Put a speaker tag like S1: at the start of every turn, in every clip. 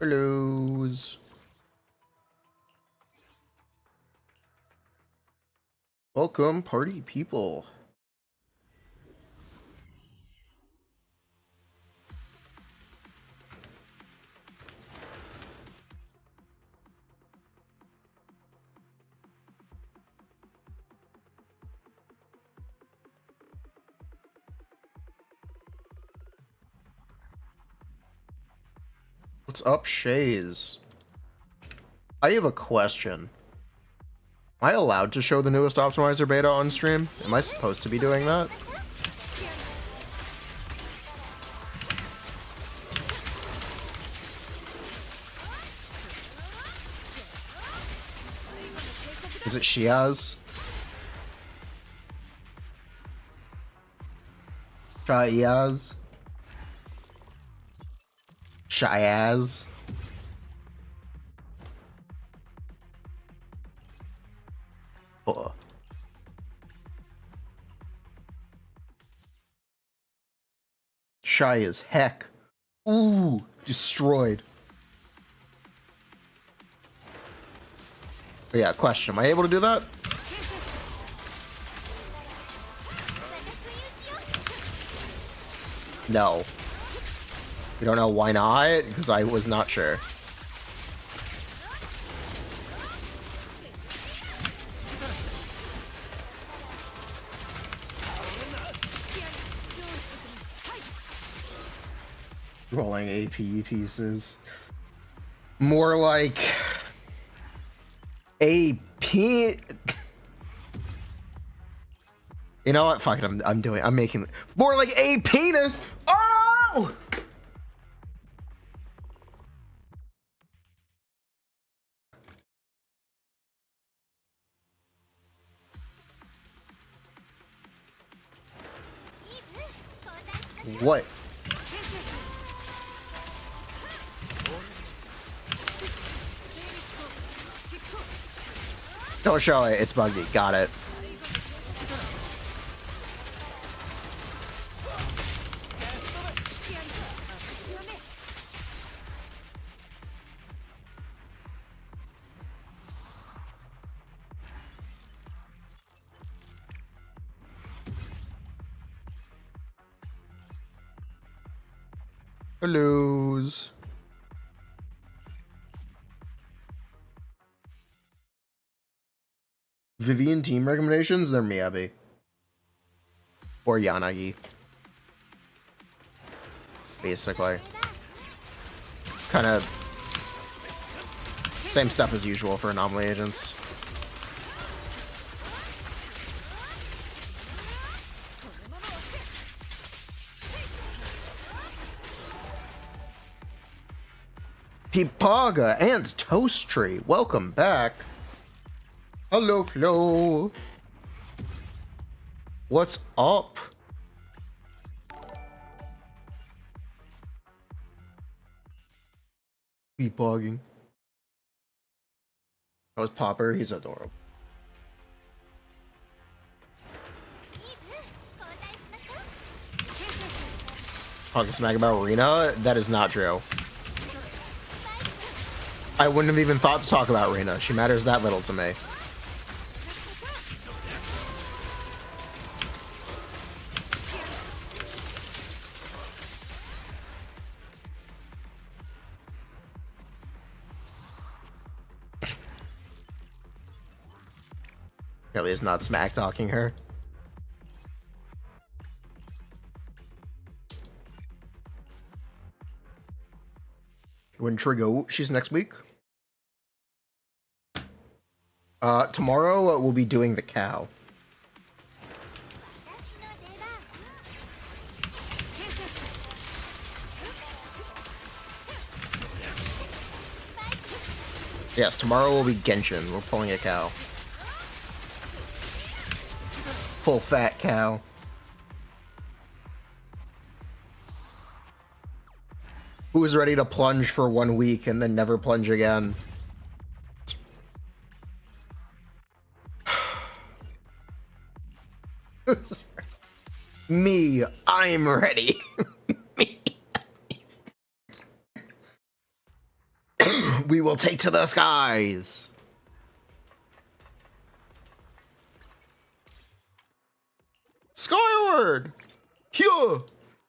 S1: Hellos. Welcome, party people. What's up, Shays? I have a question. Am I allowed to show the newest optimizer beta on stream? Am I supposed to be doing that? Is it Shiaz? Shiaz? Shiaz? Oh. Shy as heck. Ooh, destroyed. But yeah, question. Am I able to do that? No. We don't know why not, because I was not sure. Rolling AP pieces. More like AP. You know what? Fuck it. I'm making more like a penis. Oh! What? Don't show it. It's buggy. Got it. Hellos. Vivian team recommendations? They're Miyabi. Or Yanagi. Basically. Kind of same stuff as usual for anomaly agents. Pipaga and Toast Tree, welcome back. Hello, Flo. What's up? Pipagging. That was Popper. He's adorable. Talking smack about Rena? That is not true. I wouldn't have even thought to talk about Rena. She matters that little to me. At least not smack talking her. When Trigo, she's next week. Tomorrow we'll be doing the cow. Yes, tomorrow will be Genshin. We're pulling a cow. Full fat cow. Who is ready to plunge for 1 week and then never plunge again? Me, I'm ready. Me. We will take to the skies. Skyward. Here.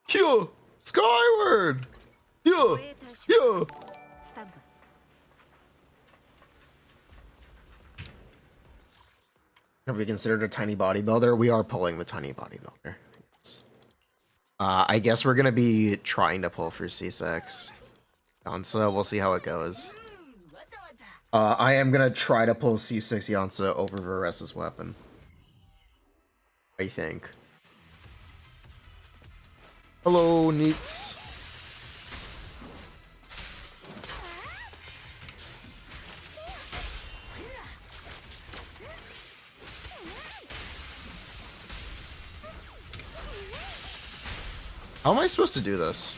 S1: Here. Skyward. Here. Here. Have we considered a tiny bodybuilder? We are pulling the tiny bodybuilder. Yes. I guess we're gonna be trying to pull for C6. Yansa, we'll see how it goes. I am gonna try to pull C6 Yansa over Varessa's weapon. I think. Hello, Neats. How am I supposed to do this?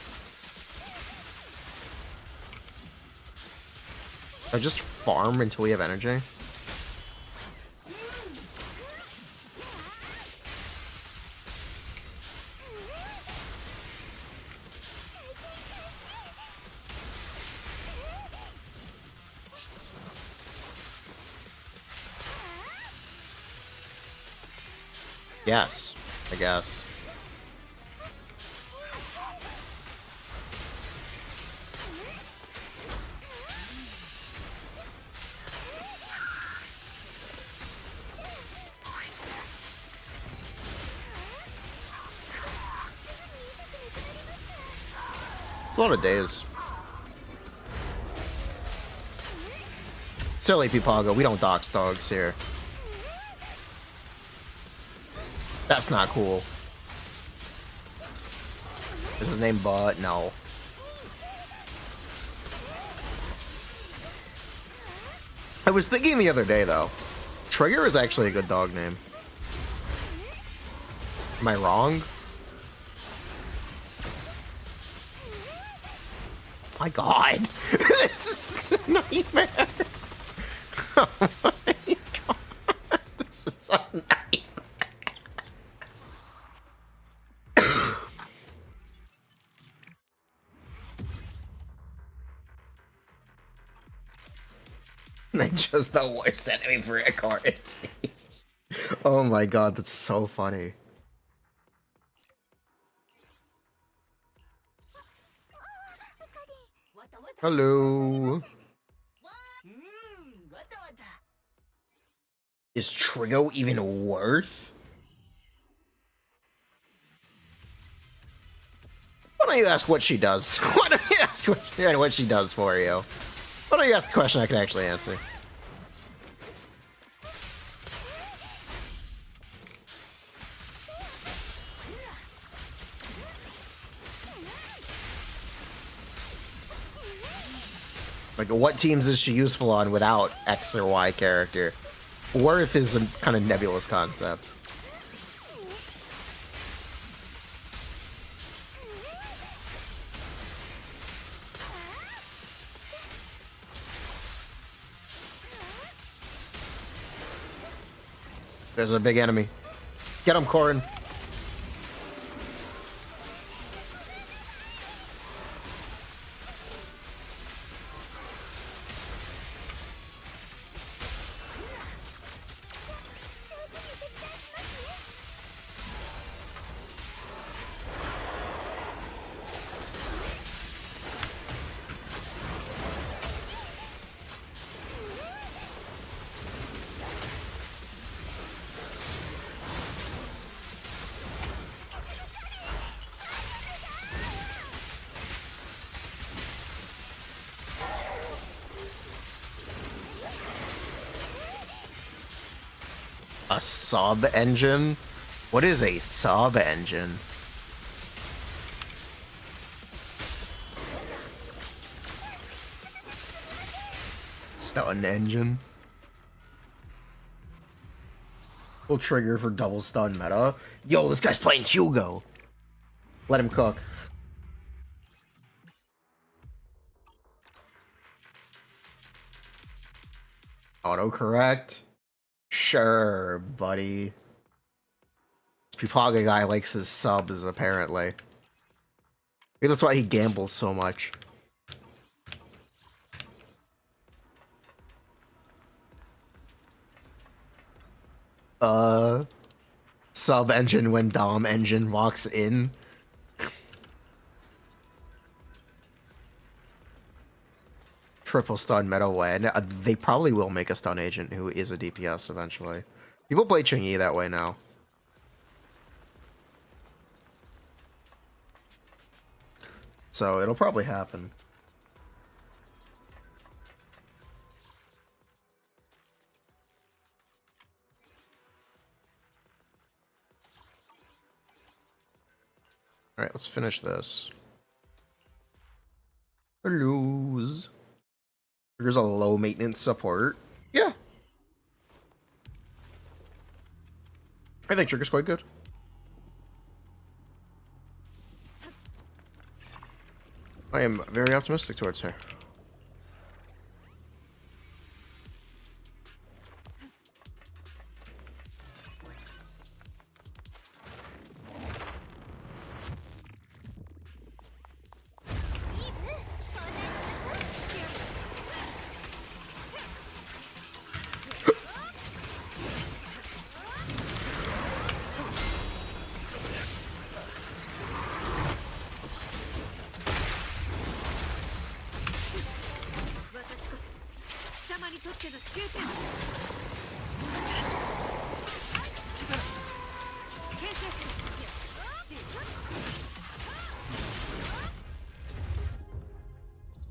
S1: I just farm until we have energy? Yes, I guess. It's a lot of days. Silly Pipago, we don't dox dogs here. That's not cool. Is his name Bud? No. I was thinking the other day, though. Trigger is actually a good dog name. Am I wrong? My God. This is a nightmare. Oh my God. This is a nightmare. They chose the worst enemy for a card. Oh my God, that's so funny. Hello. Is Trigo even worth? Why don't you ask what she does? Why don't you ask what she does for you? Why don't you ask a question I can actually answer? Like, what teams is she useful on without X or Y character? Worth is a kind of nebulous concept. There's a big enemy. Get him, Corrin. A sub engine? What is a sub engine? Stun engine? Full trigger for double stun meta. Yo, this guy's playing Hugo. Let him cook. Autocorrect? Sure, buddy. This Pupaga guy likes his subs, apparently. Maybe that's why he gambles so much. Sub engine when Dom engine walks in. Triple stun meta when. They probably will make a stun agent who is a DPS eventually. People play Ching-Yi that way now. So it'll probably happen. Alright, let's finish this. Lose. There's a low maintenance support. Yeah. I think Trigger's quite good. I am very optimistic towards her.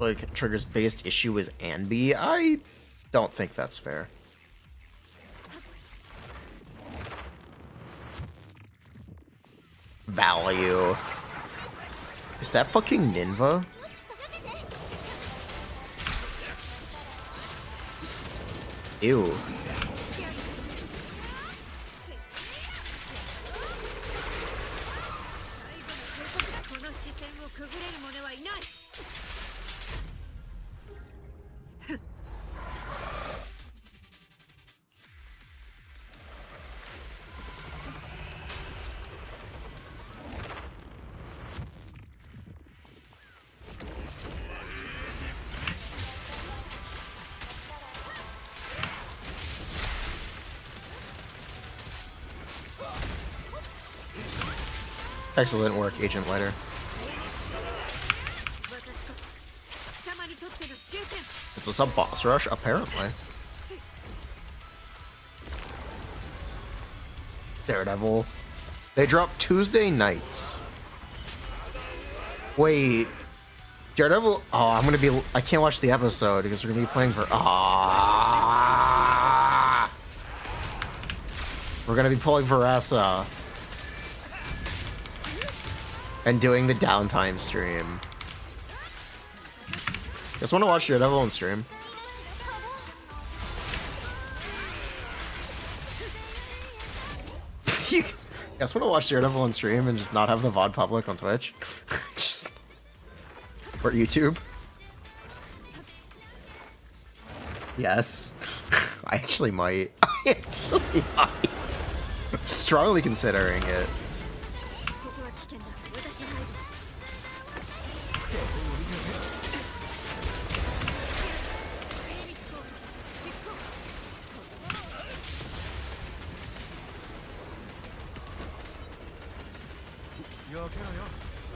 S1: Like, Trigger's biggest issue is Anby. I don't think that's fair. Value. Is that fucking Ninva? Ew. Excellent work, Agent Lighter. Is this a boss rush? Apparently. Daredevil. They drop Tuesday nights. Wait. Daredevil. Oh, I'm gonna be. I can't watch the episode because we're gonna be playing for. Ah. We're gonna be pulling Veressa. And doing the downtime stream. Just want to watch Daredevil on stream. You guys want to watch Daredevil on stream and just not have the VOD public on Twitch? Just... Or YouTube? Yes. I actually might. I actually might. I'm strongly considering it.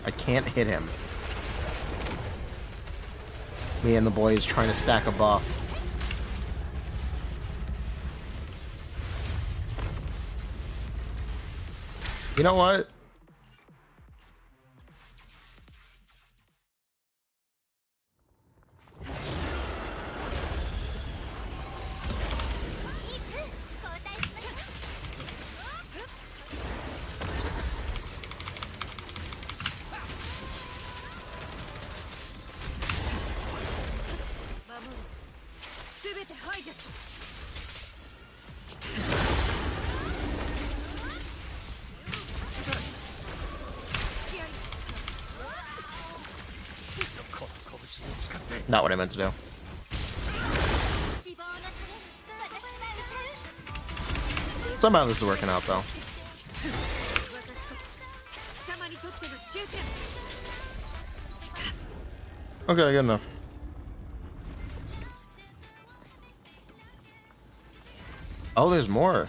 S1: I can't hit him. Me and the boys trying to stack a buff. You know what? Not what I meant to do. Somehow this is working out, though. Okay, good enough. Oh, there's more.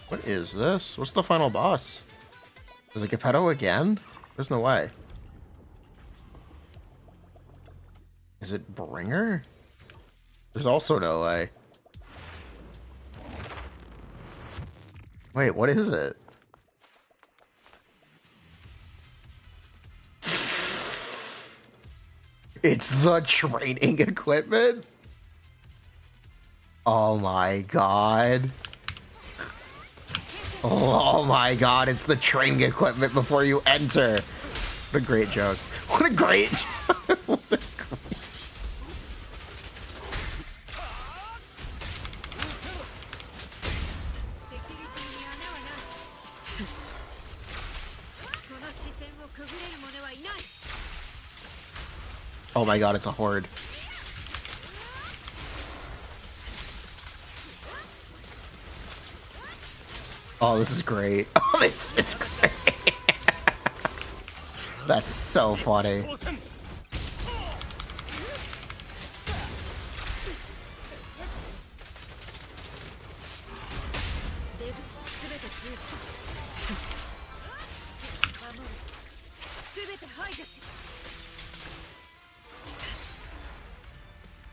S1: What is this? What's the final boss? Is it Geppetto again? There's no way. Is it Bringer? There's also no way. Wait, what is it? It's the training equipment? Oh my god. Oh my god, it's the training equipment before you enter. What a great joke. What a great joke. What a great... Oh my god, it's a horde. Oh, this is great. Oh, this is great. That's so funny.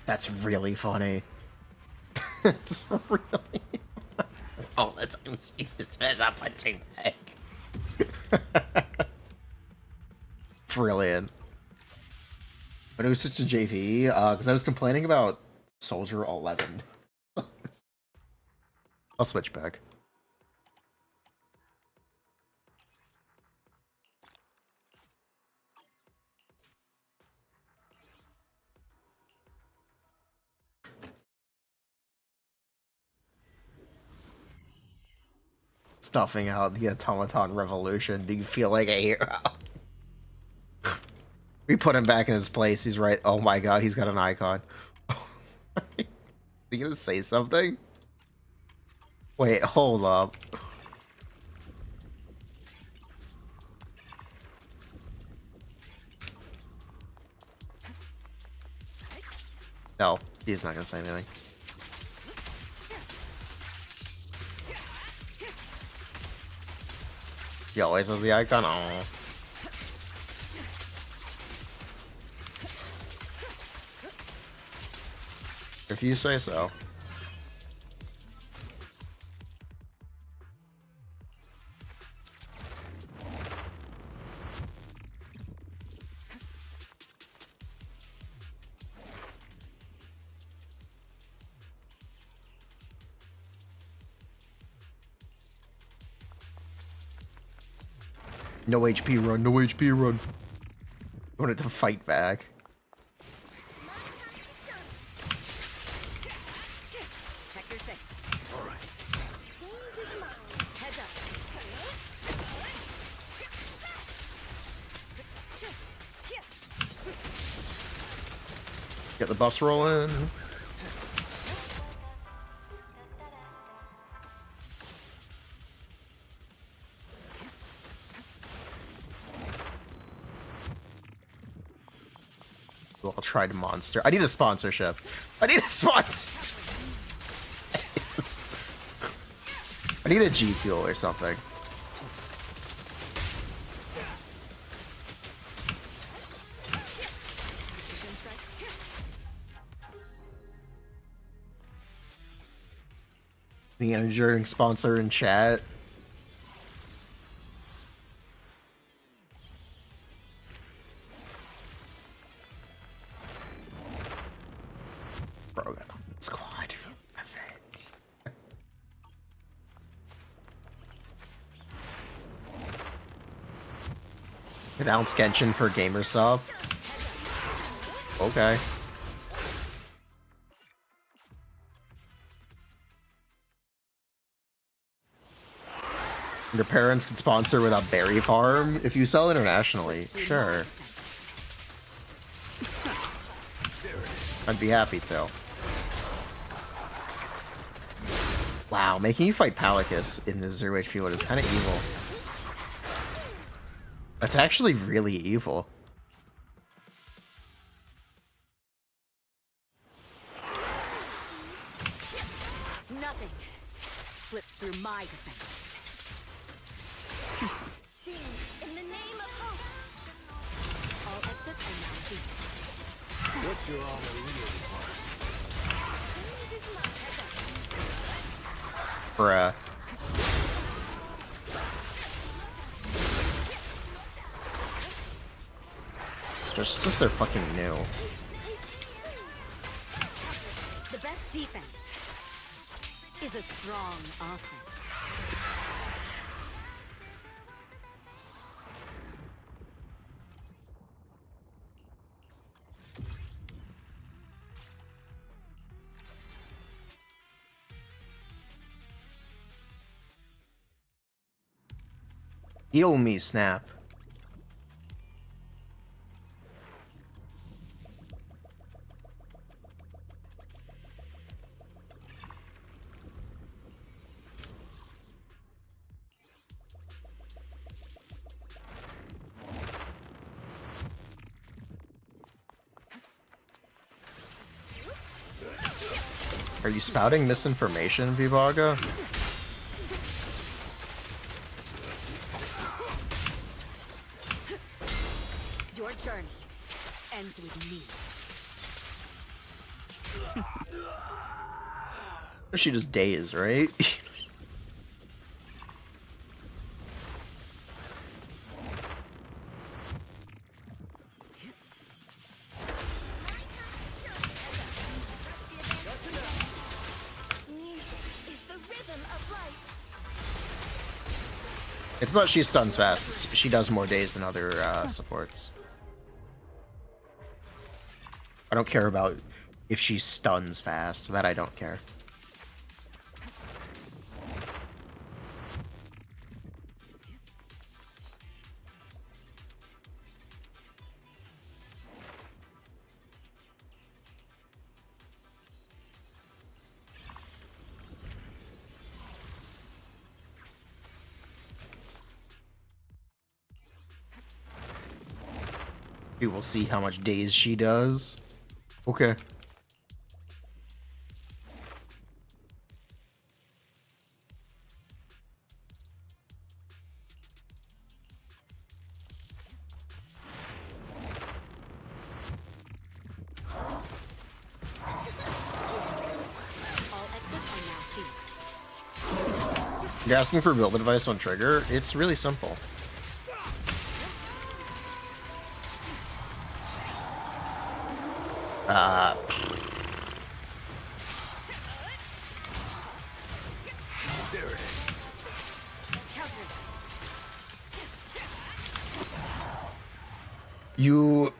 S1: That's really funny. It's really... Oh, that's used as a punching bag. Brilliant. But it was such a JV, because I was complaining about Soldier 11. I'll switch back. Stuffing out the automaton revolution. Do you feel like a hero? We put him back in his place. He's right. Oh my god, he's got an icon. Is he gonna say something? Wait, hold up. No, he's not gonna say anything. He always has the icon. Oh. If you say so. No HP run, no HP run. I wanted to fight back. Get the buffs rolling. I'll try to monster. I need a sponsorship. I need a sponsor. I need a G Fuel or something. The enduring sponsor in chat. Bro, squad revenge. Announce Genshin for gamer sub. Okay. Your parents could sponsor with a berry farm if you sell internationally. Sure. I'd be happy to. Wow, making you fight Palicus in the 0 HP mode is kind of evil. That's actually really evil.
S2: Nothing slips through my defense. In the name of hope. All exits are now sealed.
S3: What's your armor really part?
S1: Bruh. Especially since they're fucking new.
S2: The best defense is a strong offense.
S1: Heal me, Snap. Are you spouting misinformation, Vivaga?
S2: Your journey ends with me.
S1: She just dazed, right? It's not she stuns fast, it's she does more days than other supports. I don't care about if she stuns fast, that I don't care. We will see how much days she does. Okay. You're asking for build advice on Trigger? It's really simple. You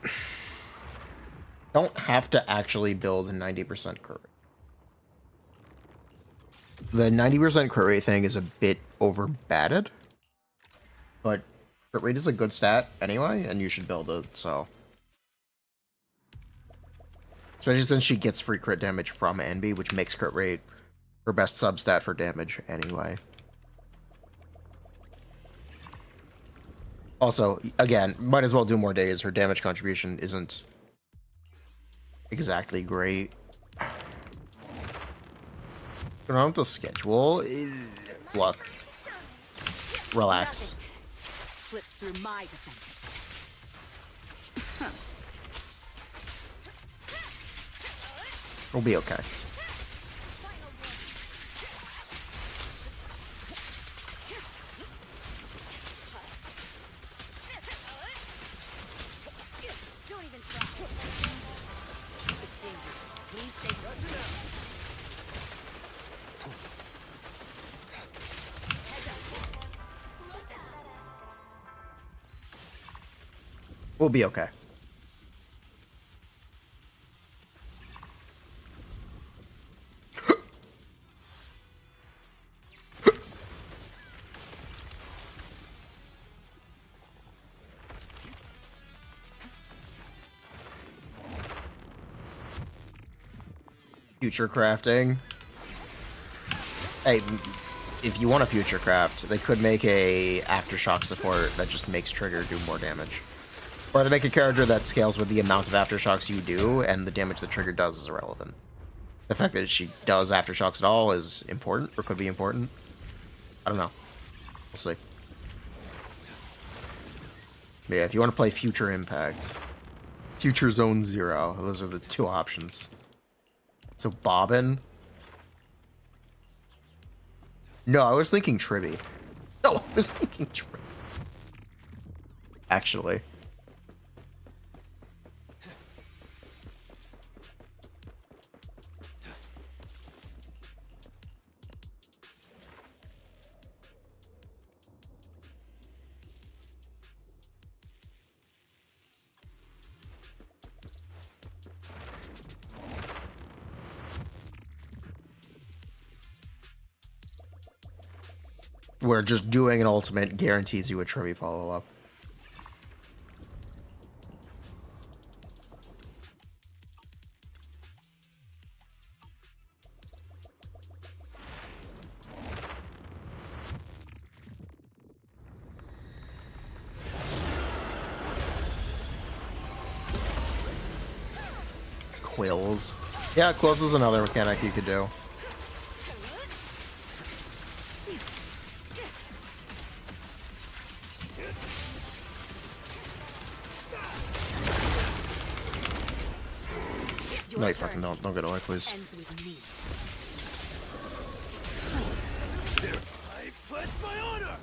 S1: don't have to actually build a 90% crit rate. The 90% crit rate thing is a bit overbatted, but crit rate is a good stat anyway, and you should build it, so. Especially since she gets free crit damage from Enby, which makes crit rate her best substat for damage anyway. Also, again, might as well do more days. Her damage contribution isn't exactly great. Going on with the schedule. Look. Relax.
S2: Slips through my defense.
S1: We'll be okay.
S2: Don't even try. It's dangerous. Please stay close.
S1: We'll be okay. Future crafting. Hey, if you want a future craft, they could make a aftershock support that just makes Trigger do more damage. Or they make a character that scales with the amount of aftershocks you do, and the damage the Trigger does is irrelevant. The fact that she does aftershocks at all is important, or could be important. I don't know. We'll see. But yeah, if you want to play Future Impact, Future Zone Zero, those are the two options. So Bobbin. No, I was thinking Tribby. No, I was thinking Tribby. Actually. Where just doing an ultimate guarantees you a Tribby follow-up. Quills. Yeah, Quills is another mechanic you could do. No, you fucking don't. Don't get away, please.
S3: I pledge my honor!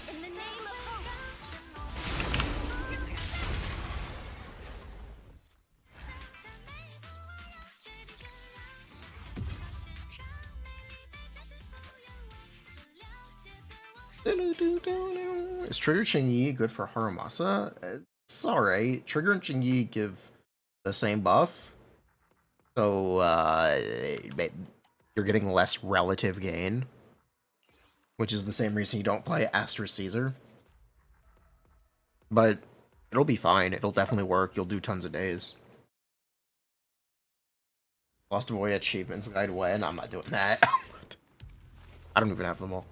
S2: In the name of hope.
S1: Is Trigger Ching-Yi good for Haramasa? It's alright. Trigger and Ching-Yi give the same buff. So, you're getting less relative gain. Which is the same reason you don't play Astra Caesar. But it'll be fine. It'll definitely work. You'll do tons of days. Lost Void achievements guide when? I'm not doing that. I don't even have them all.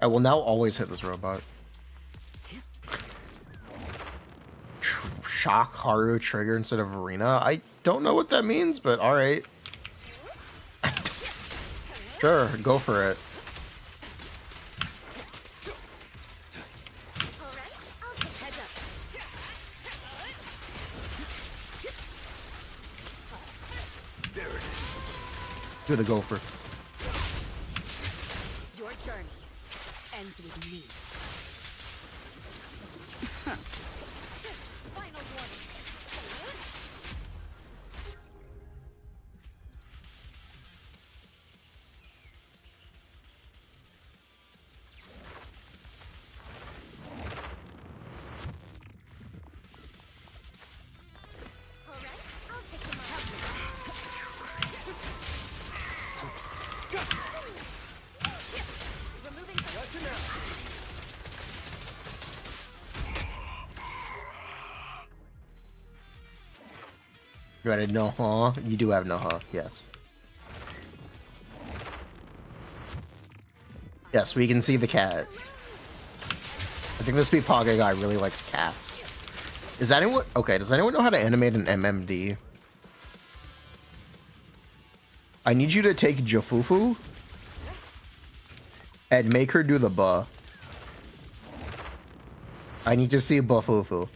S1: I will now always hit this robot. Shock Haru trigger instead of Furina. I don't know what that means, but alright. Sure, go for it.
S2: Alright, I'll take heads up.
S3: There it is.
S1: Do the gopher.
S2: Your journey ends with me. Final warning. Alright, I'll take them out. Removing the
S3: Gotcha now.
S1: You added no huh? You do have no huh, yes. Yes, we can see the cat. I think this Pipage guy really likes cats. Is anyone okay, does anyone know how to animate an MMD? I need you to take Jafufu and make her do the buh. I need to see Bafufu.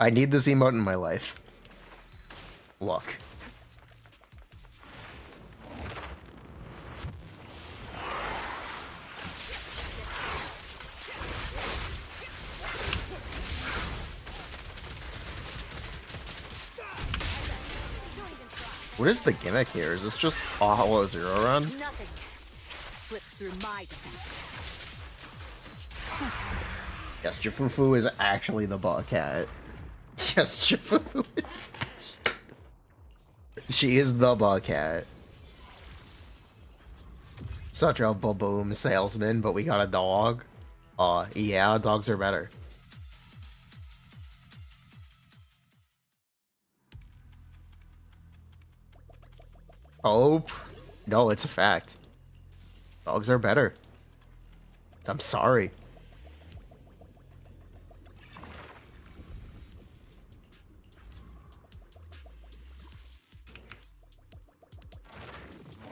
S1: I need this emote in my life. Look. What is the gimmick here? Is this just a Hollow Zero run?
S2: nothing. Slips through my defense.
S1: Yes, Jafufu is actually the butt cat. Yes, she is the Bugcat. Such a boom salesman, but we got a dog. Yeah, dogs are better. Oh, no, it's a fact. Dogs are better. I'm sorry.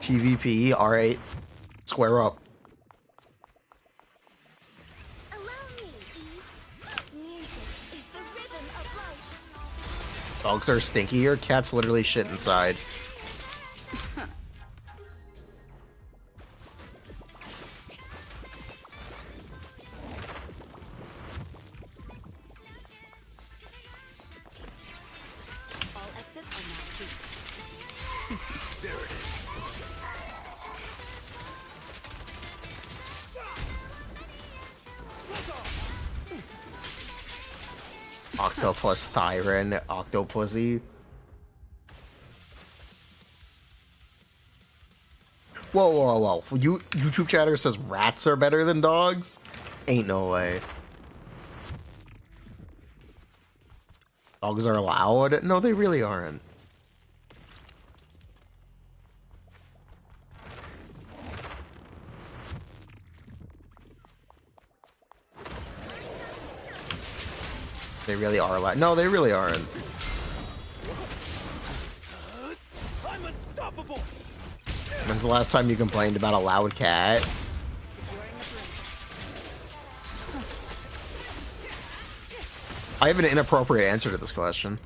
S1: PvP, alright. Square up.
S2: Allow me, Eve. Music is the rhythm of life.
S1: Dogs are stinky, or cats literally shit inside.
S2: All exits are now free.
S3: There it is.
S1: Octopus Tyrant, Octopussy. Whoa, whoa, whoa. YouTube chatter says rats are better than dogs? Ain't no way. Dogs are allowed? No, they really aren't. They really are allowed. No, they really aren't.
S3: I'm unstoppable.
S1: When's the last time you complained about a loud cat? I have an inappropriate answer to this question.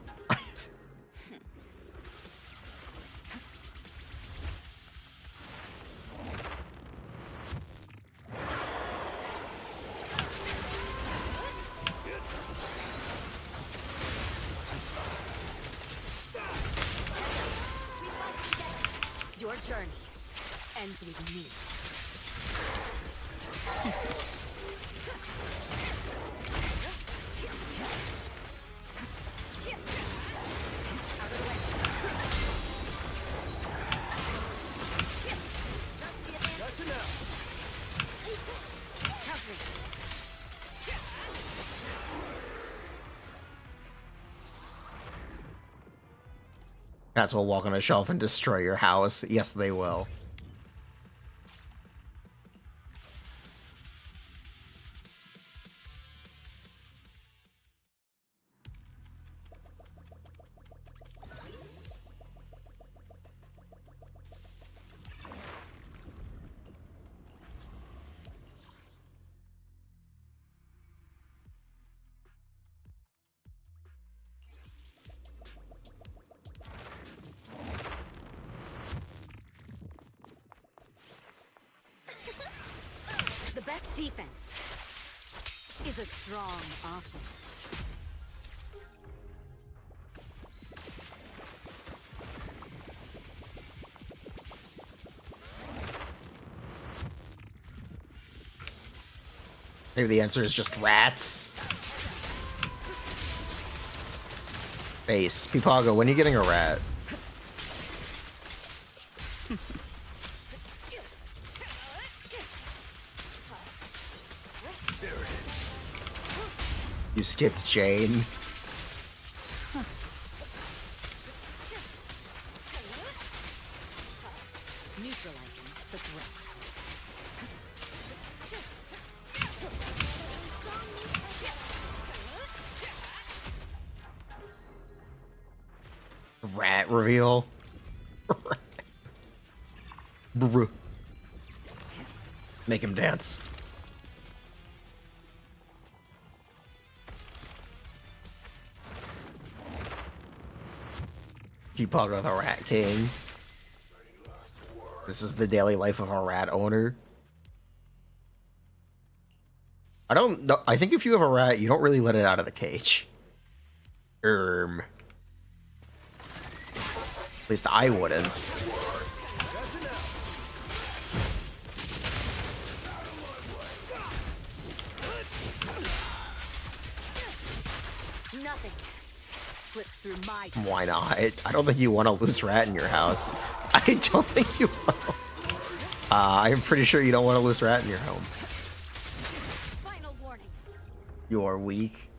S2: Your journey ends with me.
S3: Gotcha now.
S2: Covering.
S1: Cats will walk on a shelf and destroy your house. Yes, they will.
S2: The best defense is a strong offense.
S1: Maybe the answer is just rats. Face. Pipago, when are you getting a rat? You skipped Jane.
S2: Neutralizing the threat.
S1: Rat reveal. Brr. Make him dance. Pipago the Rat King. This is the daily life of a rat owner. I don't know. I think if you have a rat, you don't really let it out of the cage. At least I wouldn't.
S2: Nothing
S4: slips through my
S1: Why not? I don't think you want a loose rat in your house. I don't think you want. I'm pretty sure you don't want a loose rat in your home.
S2: Final warning.
S1: You are weak.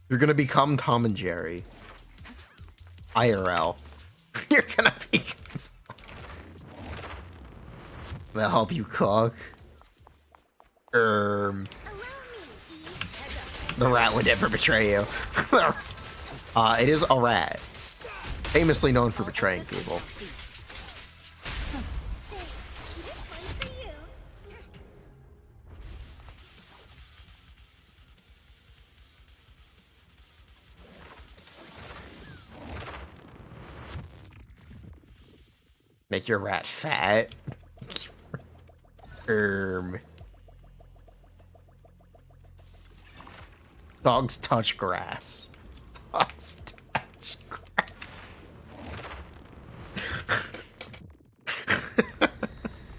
S1: You're gonna become Tom and Jerry. IRL. You're gonna be. They'll help you cook.
S2: Allow me,
S1: The rat would never betray you. It is a rat. Famously known for betraying people.
S2: This one's for you.
S1: Make your rat fat. Dogs touch grass. Dogs touch grass.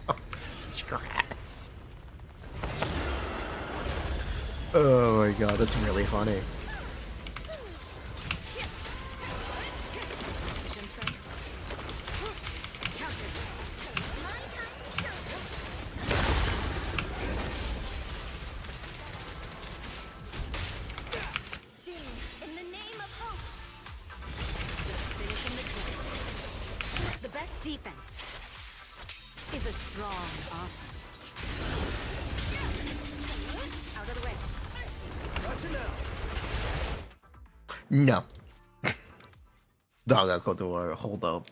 S1: Dogs touch grass. Oh my god, that's really funny.
S2: In the name of hope.
S4: finishing the kill. The best defense is a strong offense. Out of the way.
S3: Gotcha now.
S1: No. Dog, I'll go to a hold up.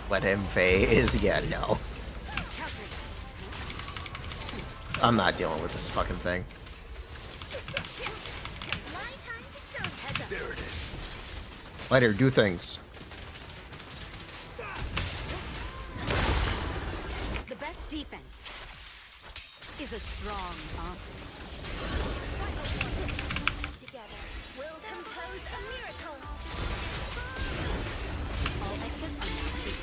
S1: Let him phase. Yeah, no. I'm not dealing with this fucking thing.
S2: My time to show.
S3: There it is.
S1: Let her do things.
S4: The best defense is a strong offense.
S2: Together, we'll compose a miracle.
S4: All exits are now free.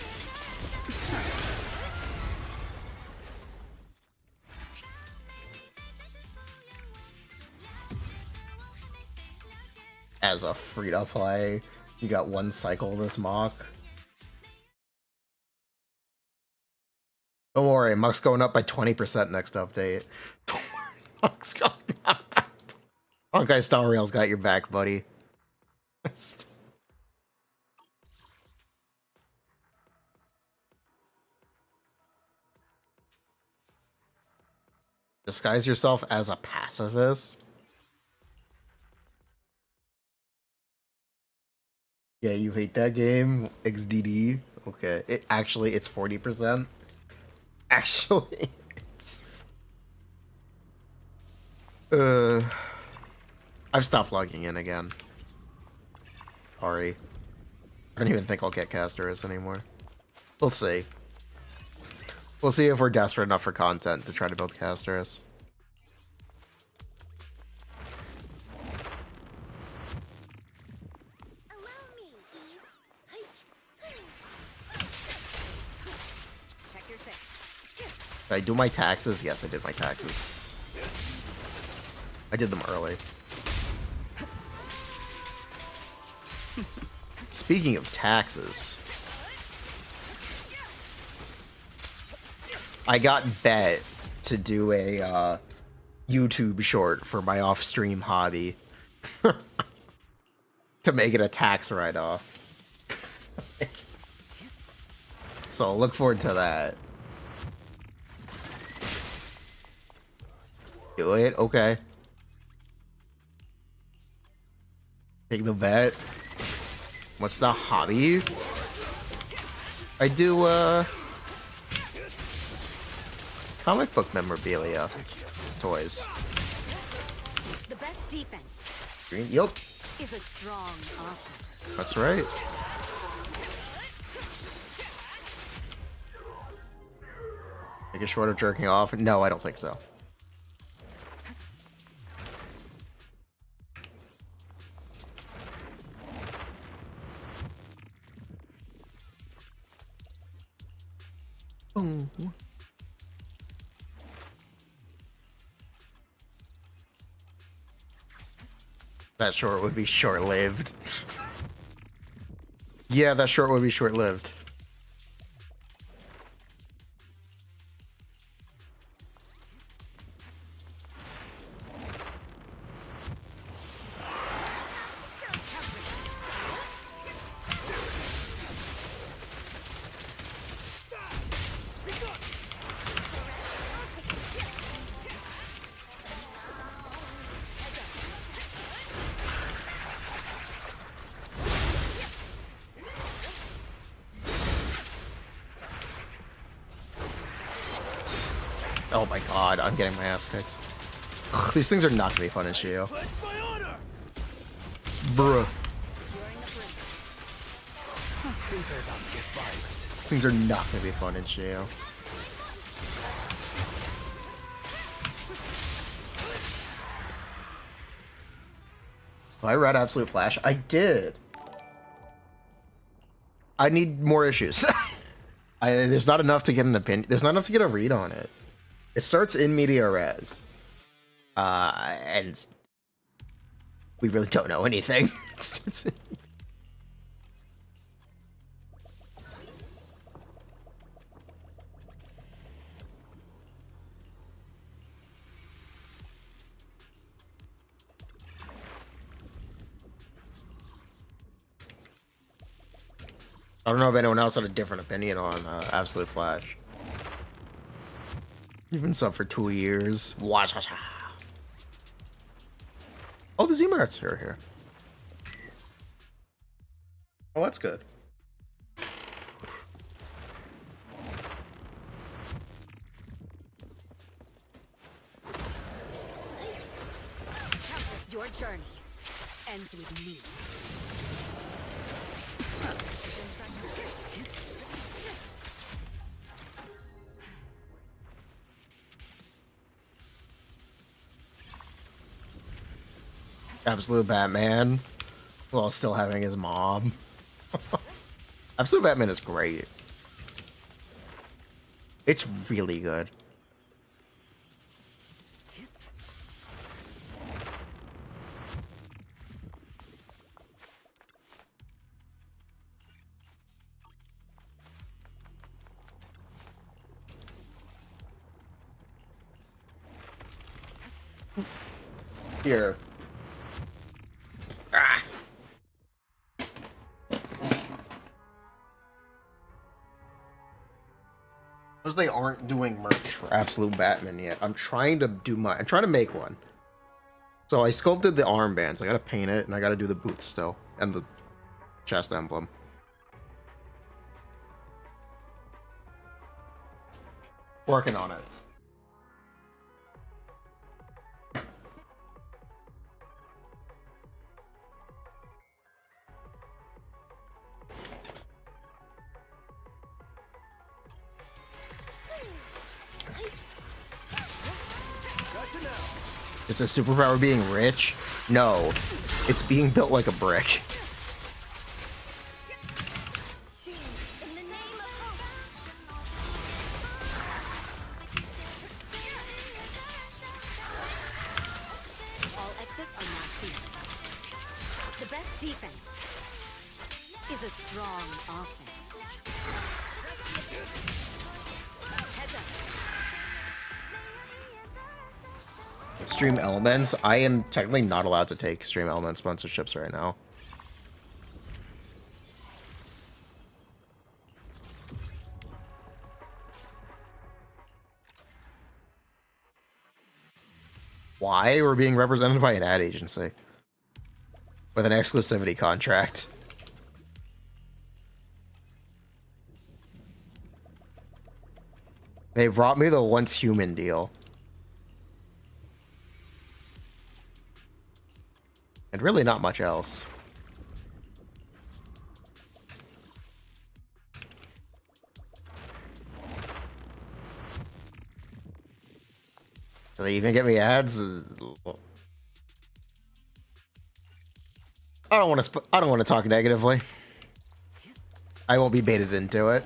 S1: As a free-to-play, you got one cycle this mock. Don't worry, Muck's going up by 20% next update. Don't worry, Muck's going up by Honkai Star Rail's got your back, buddy. Disguise yourself as a pacifist? Yeah, you hate that game? XDD? Okay. It's 40%. Actually, it's... I've stopped logging in again. Sorry. I don't even think I'll get casters anymore. We'll see. We'll see if we're desperate enough for content to try to build casters.
S2: Allow me, Eve.
S4: Check your six.
S1: Did I do my taxes? Yes, I did my taxes. I did them early. Speaking of taxes, I got bet to do a YouTube short for my off-stream hobby to make it a tax write-off. So look forward to that. Do it? Okay. Take the bet. What's the hobby? I do, comic book memorabilia. Toys.
S4: The best defense
S1: Green? Yup.
S4: is a strong offense.
S1: That's right. Make it short of jerking off? No, I don't think so. Boom. That short would be short-lived. Yeah, that short would be short-lived. Oh my god, I'm getting my ass kicked. Ugh, these things are not gonna be fun in Shiyu.
S3: Pledge my honor.
S1: Bruh.
S3: Things are about to get violent.
S1: Things are not gonna be fun in Shiyu. I read Absolute Flash. I did. I need more issues. There's not enough to get an opinion. There's not enough to get a read on it. It starts in media res. And we really don't know anything. It starts in... I don't know if anyone else had a different opinion on Absolute Flash. You've been sub for 2 years. Watch. Oh, the Zmarts are here. Oh, that's good.
S4: Your journey ends with me.
S1: Absolute Batman, while still having his mom. Absolute Batman is great. It's really good. Here. Ah. Because they aren't doing merch for Absolute Batman yet. I'm trying to make one. So I sculpted the armbands. I gotta paint it, and I gotta do the boots still, and the chest emblem. Working on it.
S3: Gotcha now.
S1: Is the superpower being rich? No. It's being built like a brick.
S2: In the name of
S4: All exits are now clear. The best defense is a strong offense. Heads up.
S1: Stream Elements. I am technically not allowed to take Stream Elements sponsorships right now. Why? We're being represented by an ad agency with an exclusivity contract. They brought me the once human deal. And really not much else. Do they even get me ads? I don't want to talk negatively. I won't be baited into it.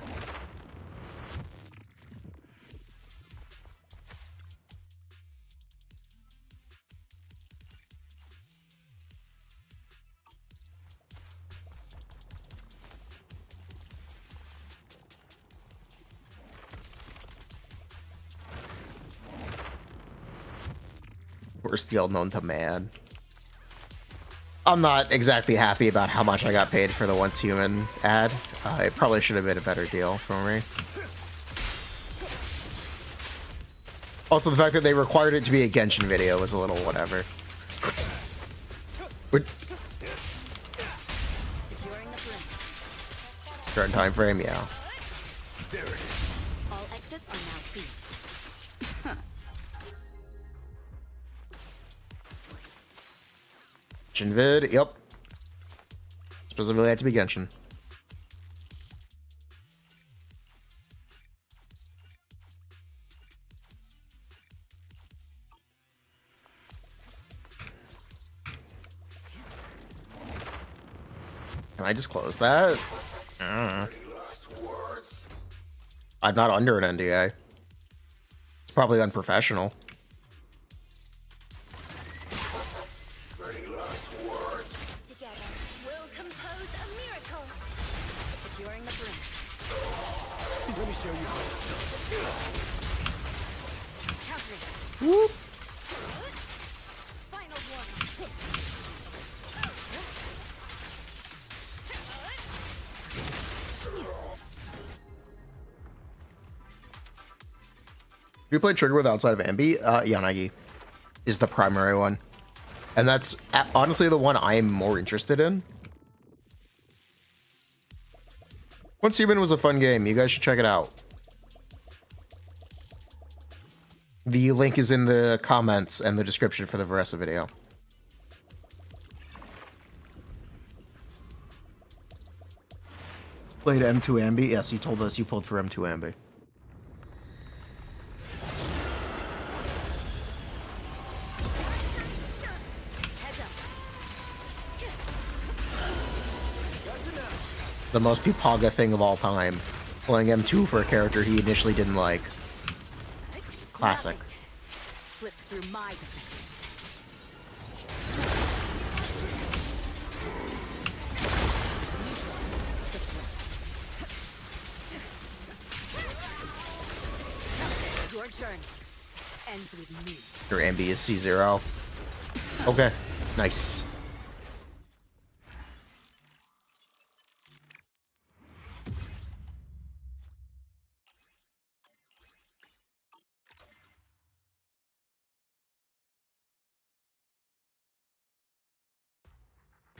S1: Worst deal known to man. I'm not exactly happy about how much I got paid for the Once Human ad. It probably should have been a better deal for me. Also, the fact that they required it to be a Genshin video was a little whatever. Current time frame, yeah.
S3: There it is.
S4: All exits are now free.
S1: Genshin vid, yep. Specifically had to be Genshin. Can I just close that? I'm not under an NDA. It's probably unprofessional.
S2: Together, we'll compose a miracle.
S4: Securing the brim.
S3: Let me show you how it's done.
S4: Countering.
S1: Whoop.
S4: Final warning.
S1: Do you play Trigger with outside of Ambi? Yanagi is the primary one. And that's honestly the one I'm more interested in. Once Human was a fun game. You guys should check it out. The link is in the comments and the description for the Veresa video. Played M2 Ambi? Yes, you told us you pulled for M2 Ambi.
S4: Heads up.
S1: The most Pipaga thing of all time. Playing M2 for a character he initially didn't like. Classic.
S4: Slips through my defense. Your journey ends with me.
S1: Your Ambi is C0. Okay. Nice.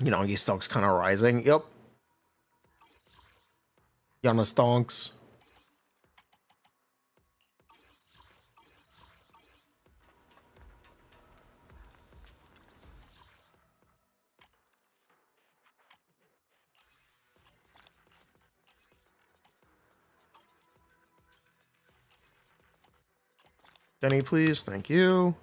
S1: You know, stock's kind of rising. Yep. Yana stonks. Denny, please. Thank you.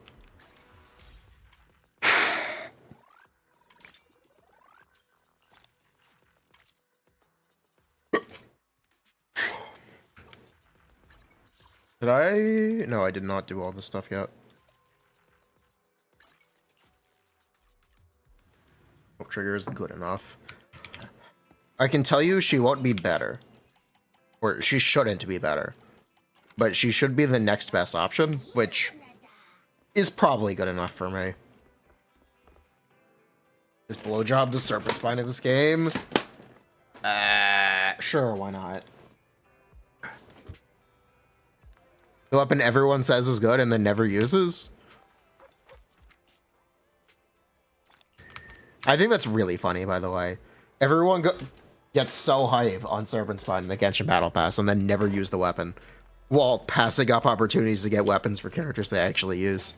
S1: Did I? No, I did not do all this stuff yet. Oh, trigger isn't good enough. I can tell you she won't be better. Or she shouldn't be better. But she should be the next best option, which is probably good enough for me. Is blowjob the serpent spine of this game? Sure, why not? The weapon everyone says is good and then never uses? I think that's really funny, by the way. Everyone gets so hype on Serpent Spine in the Genshin Battle Pass and then never use the weapon, while passing up opportunities to get weapons for characters they actually use.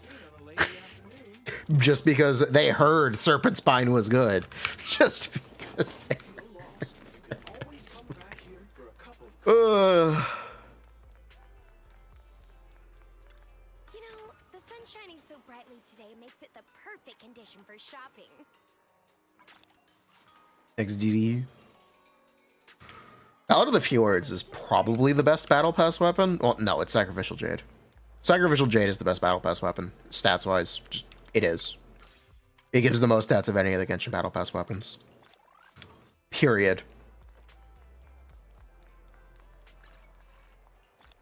S1: Just because they heard Serpent Spine was good. Just because they heard Serpent Spine.
S2: You know, the sun shining so brightly today makes it the perfect condition for shopping.
S1: XDD. Out of the Fjords is probably the best Battle Pass weapon. Well, no, it's Sacrificial Jade. Sacrificial Jade is the best Battle Pass weapon, stats-wise. Just, it is. It gives the most stats of any of the Genshin Battle Pass weapons. Period.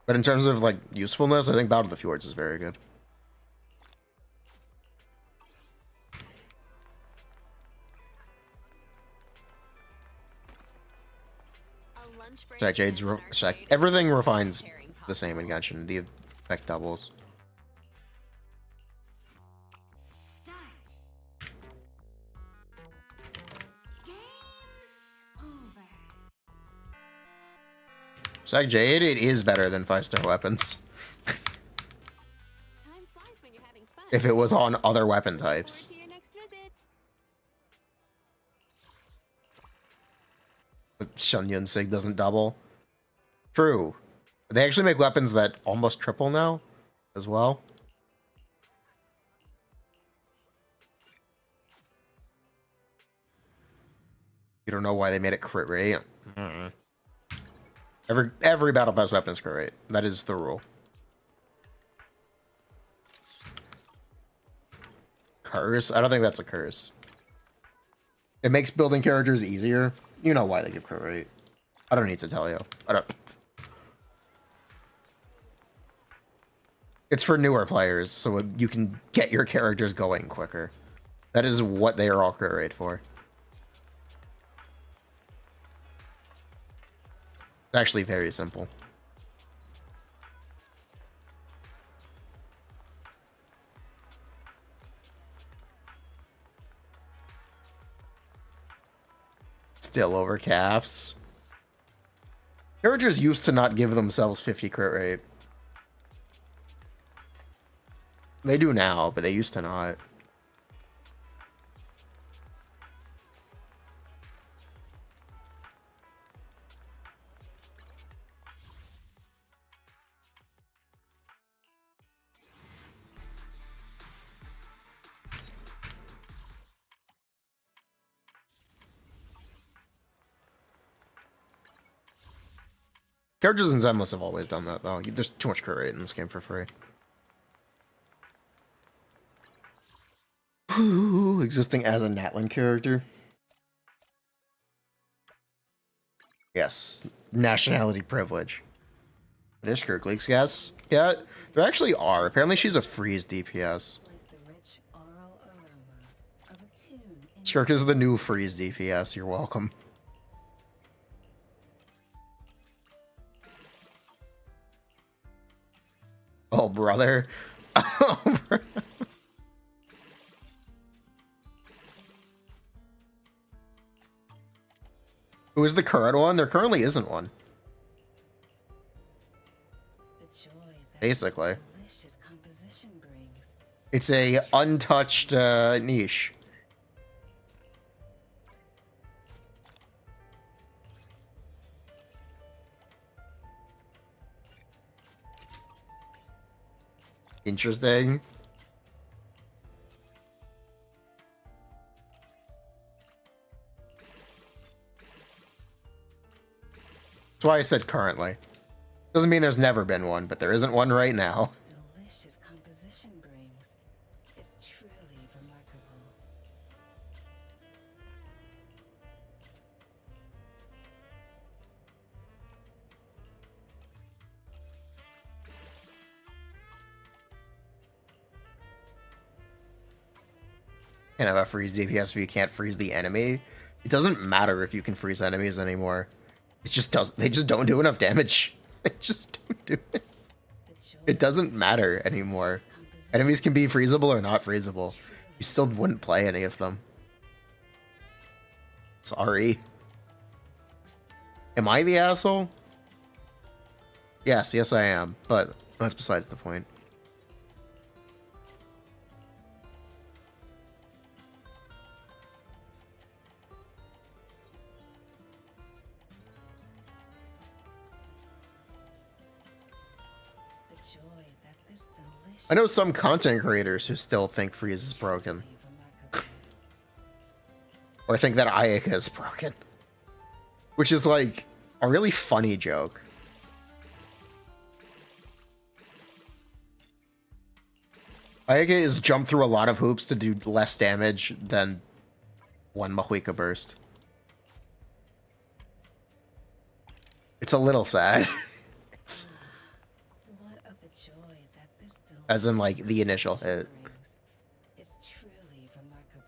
S1: But in terms of, like, usefulness, I think Battle of the Fjords is very good. Sorry, Jade's everything refines the same in Genshin. The effect doubles. Sag Jade, it is better than 5-star weapons. If it was on other weapon types. But Shunyun Sig doesn't double. True. They actually make weapons that almost triple now, as well. You don't know why they made it crit rate. Every battle pass weapon is crit rate. That is the rule. Curse? I don't think that's a curse. It makes building characters easier. You know why they give crit rate. I don't need to tell you. I don't. It's for newer players, so you can get your characters going quicker. That is what they are all crit rate for. It's actually very simple. Still over caps. Characters used to not give themselves 50 crit rate. They do now, but they used to not. Characters in Zenless have always done that, though. There's too much crit rate in this game for free. Ooh, existing as a Natlan character. Yes. Nationality privilege. There's Kirkleaks, guys. Yeah, there actually are. Apparently she's a freeze DPS. Skirk is the new freeze DPS. You're welcome. Oh, brother. Oh, bro. Who is the current one? There currently isn't one. Basically. It's a untouched niche. Interesting. That's why I said currently. Doesn't mean there's never been one, but there isn't one right now.
S4: Delicious composition brings is truly remarkable.
S1: Can't have a freeze DPS if you can't freeze the enemy. It doesn't matter if you can freeze enemies anymore. It just does. They just don't do enough damage. They just don't do it. It doesn't matter anymore. Enemies can be freezable or not freezable. You still wouldn't play any of them. Sorry. Am I the asshole? Yes, yes I am. But that's besides the point. I know some content creators who still think freeze is broken. Or think that Ayaka is broken. Which is like a really funny joke. Ayaka is jumped through a lot of hoops to do less damage than one Mahuika burst. It's a little sad. It's... As in, like, the initial hit.
S4: Is truly remarkable.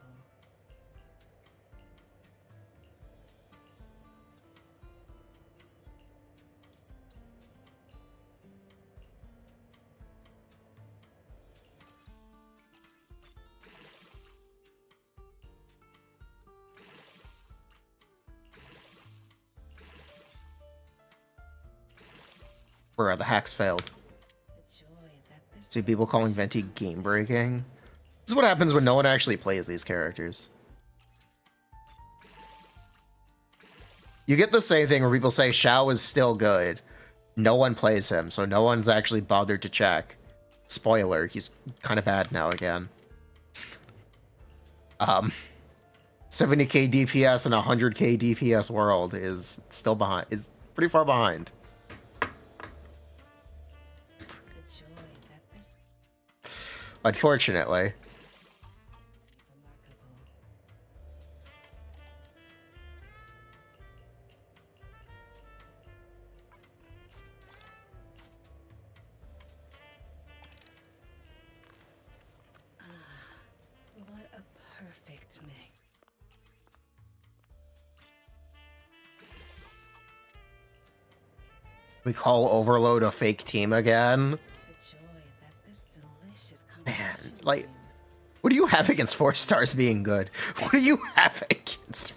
S1: Bruh, the hacks failed. See people calling Venti game breaking. This is what happens when no one actually plays these characters. You get the same thing where people say Xiao is still good. No one plays him, so no one's actually bothered to check. Spoiler, he's kind of bad now again. 70k DPS in a 100k DPS world is still behind. Is pretty far behind. Unfortunately.
S4: What a perfect mix.
S1: We call Overload a fake team again.
S4: The joy that this delicious
S1: Man,
S4: combination
S1: like,
S4: brings.
S1: what do you have against 4 stars being good? What do you have against?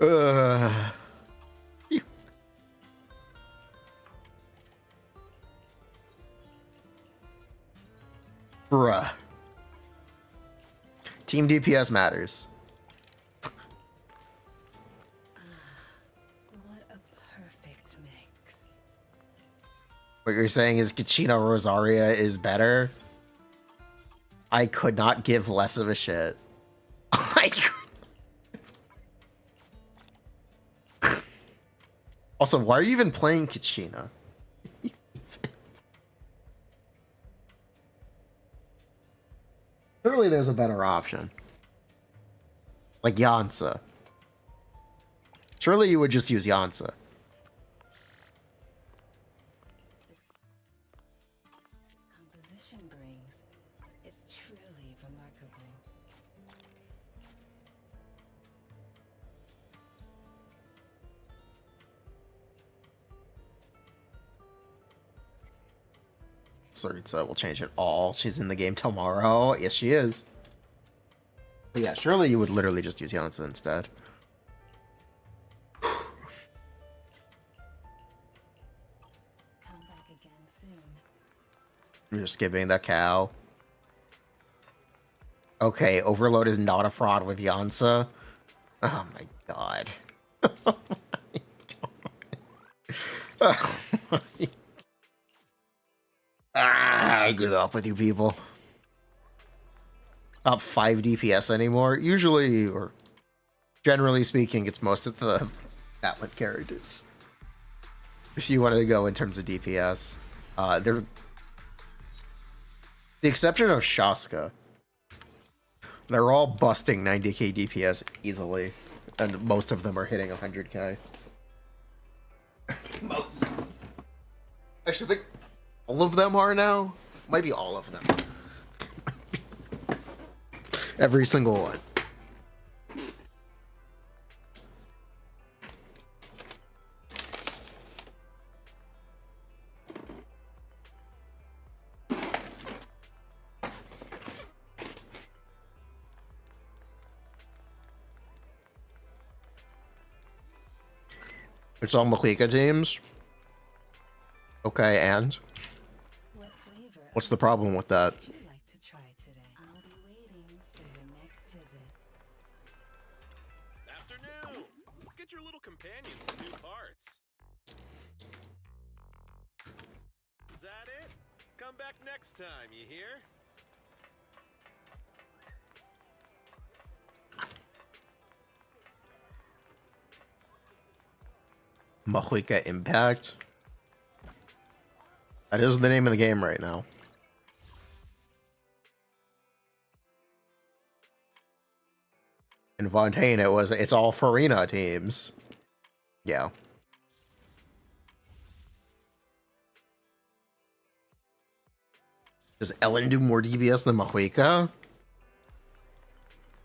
S1: You- Bruh. Team DPS matters.
S4: What a perfect mix.
S1: What you're saying is Kachina Rosaria is better? I could not give less of a shit. Also, why are you even playing Kachina? Surely there's a better option. Like Yansa. Surely you would just use Yansa.
S4: Composition brings is truly remarkable.
S1: Saritsa will change it all. She's in the game tomorrow. Yes, she is. But yeah, surely you would literally just use Yansa instead.
S4: Come back again soon.
S1: You're skipping the cow. Okay, Overload is not a fraud with Yansa. Oh my god. Oh my god. Oh my. I give up with you people. Up 5 DPS anymore. Usually, or generally speaking, it's most of the Atlet characters. If you wanted to go in terms of DPS. They're the exception of Shaska. They're all busting 90k DPS easily. And most of them are hitting 100k. Most. Actually, I think all of them are now? Might be all of them. Every single one. It's all Mahika teams. Okay, and?
S4: What flavor
S1: What's the problem with that?
S4: would you like to try today? I'll be waiting for your next visit.
S3: Afternoon! Let's get your little companion some new parts. Is that it? Come back next time, you hear?
S1: Mahika Impact. That is the name of the game right now. In Fontaine, it's all Furina teams. Yeah. Does Ellen do more DPS than Mahika?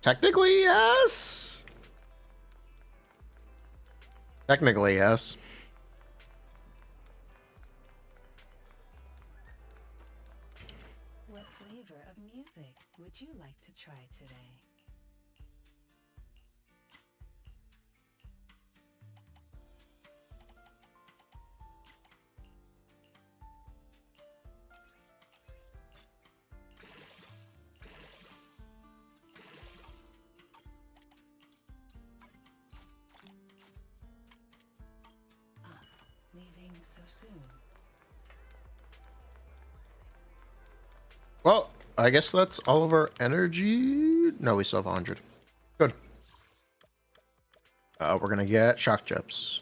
S1: Technically, yes. Technically, yes.
S4: What flavor of music would you like to try today?
S1: Well, I guess that's all of our energy. No, we still have 100. Good. We're gonna get shock chips.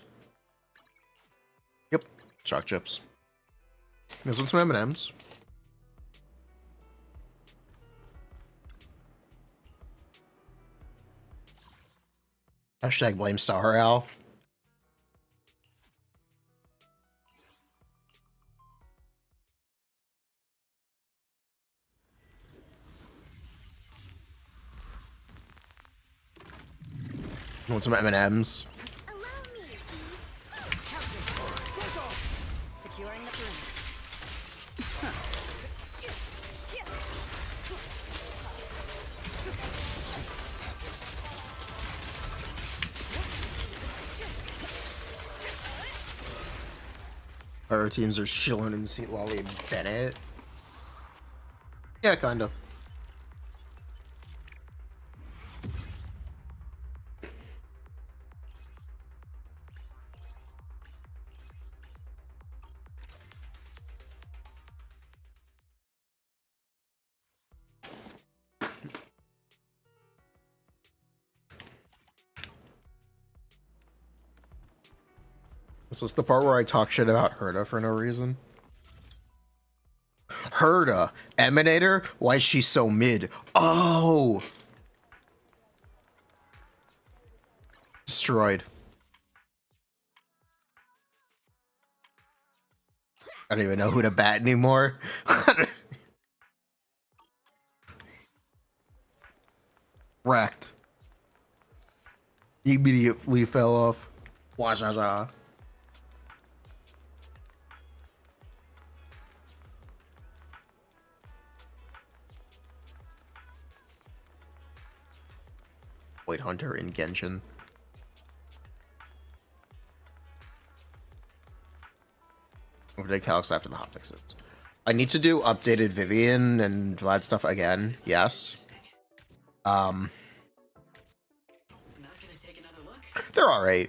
S1: Yep, shock chips. This one's some M&Ms. Hashtag blame Star Al. Want some M&Ms?
S2: Allow me, Eve.
S4: Securing the perimeter.
S1: Our teams are chilling in St. Lolly and Bennett. Yeah, kinda. This is the part where I talk shit about Herda for no reason. Herda, Emanator? Why is she so mid? Oh! Destroyed. I don't even know who to bat anymore. Wrecked. Immediately fell off. Wajaja. Void Hunter in Genshin. I'm gonna take Calix after the hotfixes. I need to do updated Vivian and Vlad stuff again. Yes.
S5: Not gonna take another look?
S1: They're alright.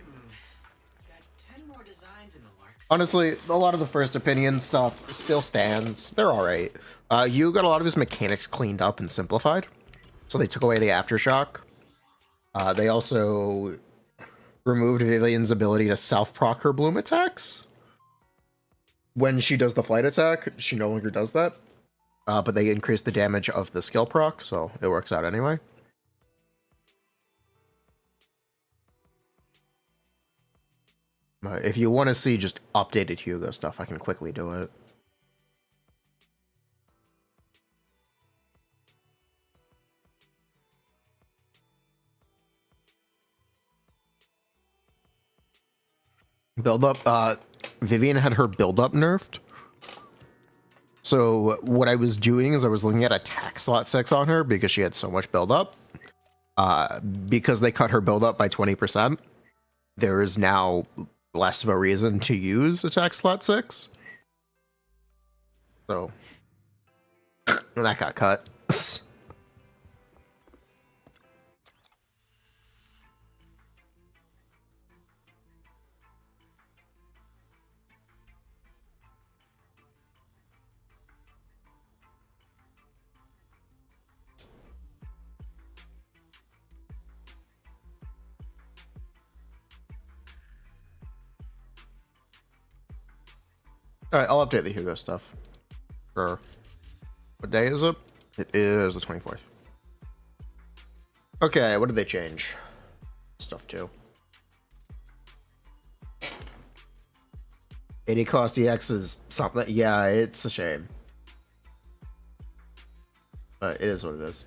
S5: Got 10 more designs in the works.
S1: Honestly, a lot of the first opinion stuff still stands. They're alright. You got a lot of his mechanics cleaned up and simplified. So they took away the aftershock. They also removed Vivian's ability to self-proc her bloom attacks. When she does the flight attack, she no longer does that. But they increase the damage of the skill proc, so it works out anyway. If you want to see just updated Hugo stuff, I can quickly do it. Build up, Vivian had her build up nerfed. So what I was doing is I was looking at attack slot 6 on her because she had so much build up. Because they cut her build up by 20%, there is now less of a reason to use attack slot 6. So that got cut. All right, I'll update the Hugo stuff. For what day is it? It is the 24th. Okay, what did they change? Stuff too. 80 cost EX is something. Yeah, it's a shame. But it is what it is.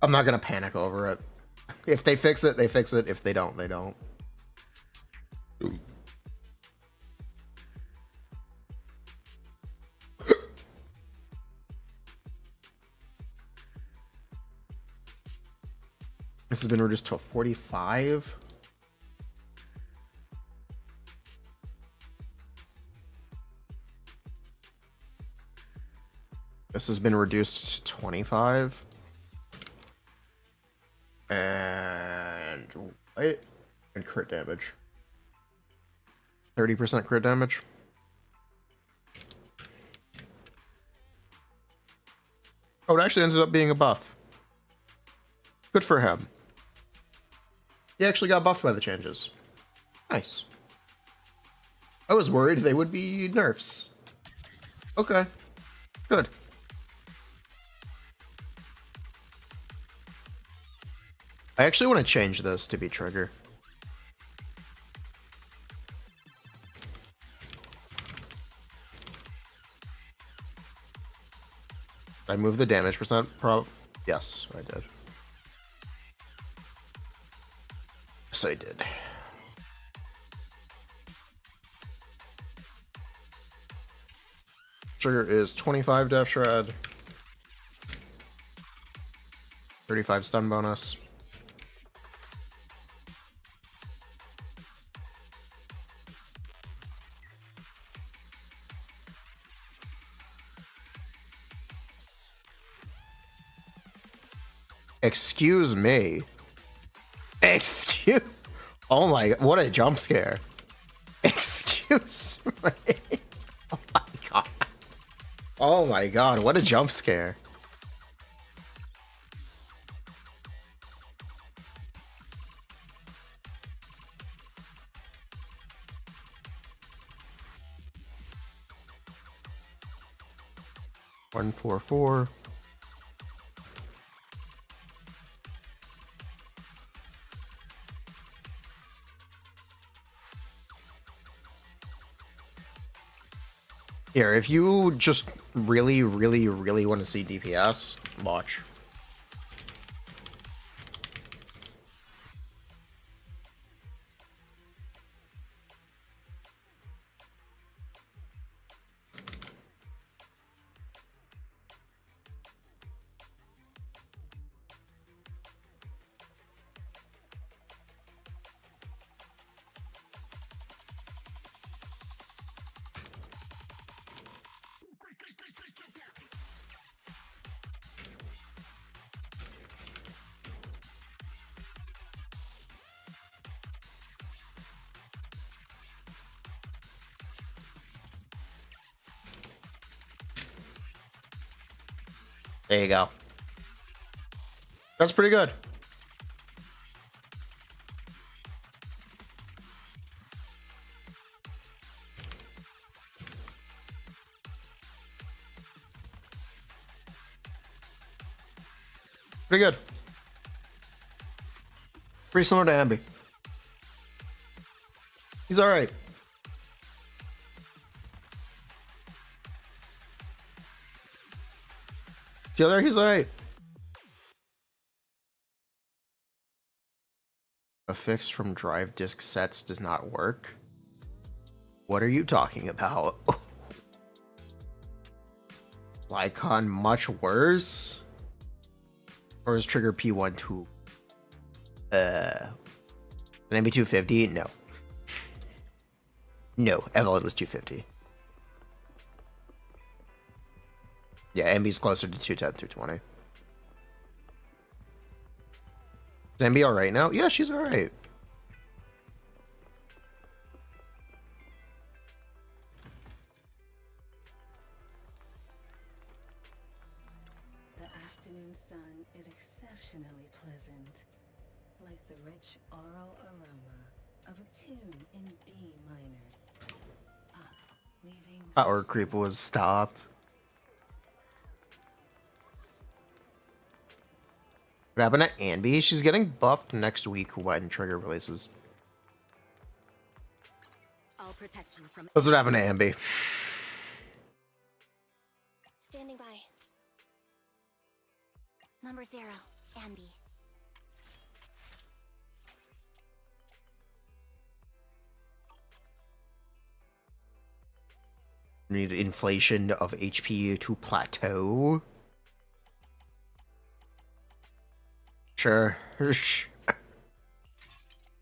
S1: I'm not gonna panic over it. If they fix it, they fix it. If they don't, they don't. This has been reduced to a 45. This has been reduced to 25. And what? And crit damage. 30% crit damage. Oh, it actually ended up being a buff. Good for him. He actually got buffed by the changes. Nice. I was worried they would be nerfs. Okay. Good. I actually want to change this to be trigger. I moved the damage percent yes, I did. Yes, I did. Trigger is 25 Death Shred. 35 stun bonus. Excuse me. Excuse. Oh my, what a jump scare. Excuse me. Oh my god. Oh my god, what a jump scare. One, 4, 4. Here, if you just really want to see DPS, watch. There you go. That's pretty good. Pretty good. Pretty similar to Ambi. He's alright. The other, he's alright. A fix from drive disk sets does not work. What are you talking about? Lycon much worse? Or is trigger P1 too? An MB250? No. No, Evelyn was 250. Yeah, MB's closer to 210, 220. Is MB alright now? Yeah, she's alright.
S6: The afternoon sun is exceptionally pleasant, like the rich oral aroma of a tune in D minor. Leaving
S1: Power creep was stopped. What happened to Anby? She's getting buffed next week when trigger releases.
S4: I'll protect you from
S1: That's what happened to Anby.
S2: Standing by. Number 0, Anby.
S1: Need inflation of HP to plateau. Sure.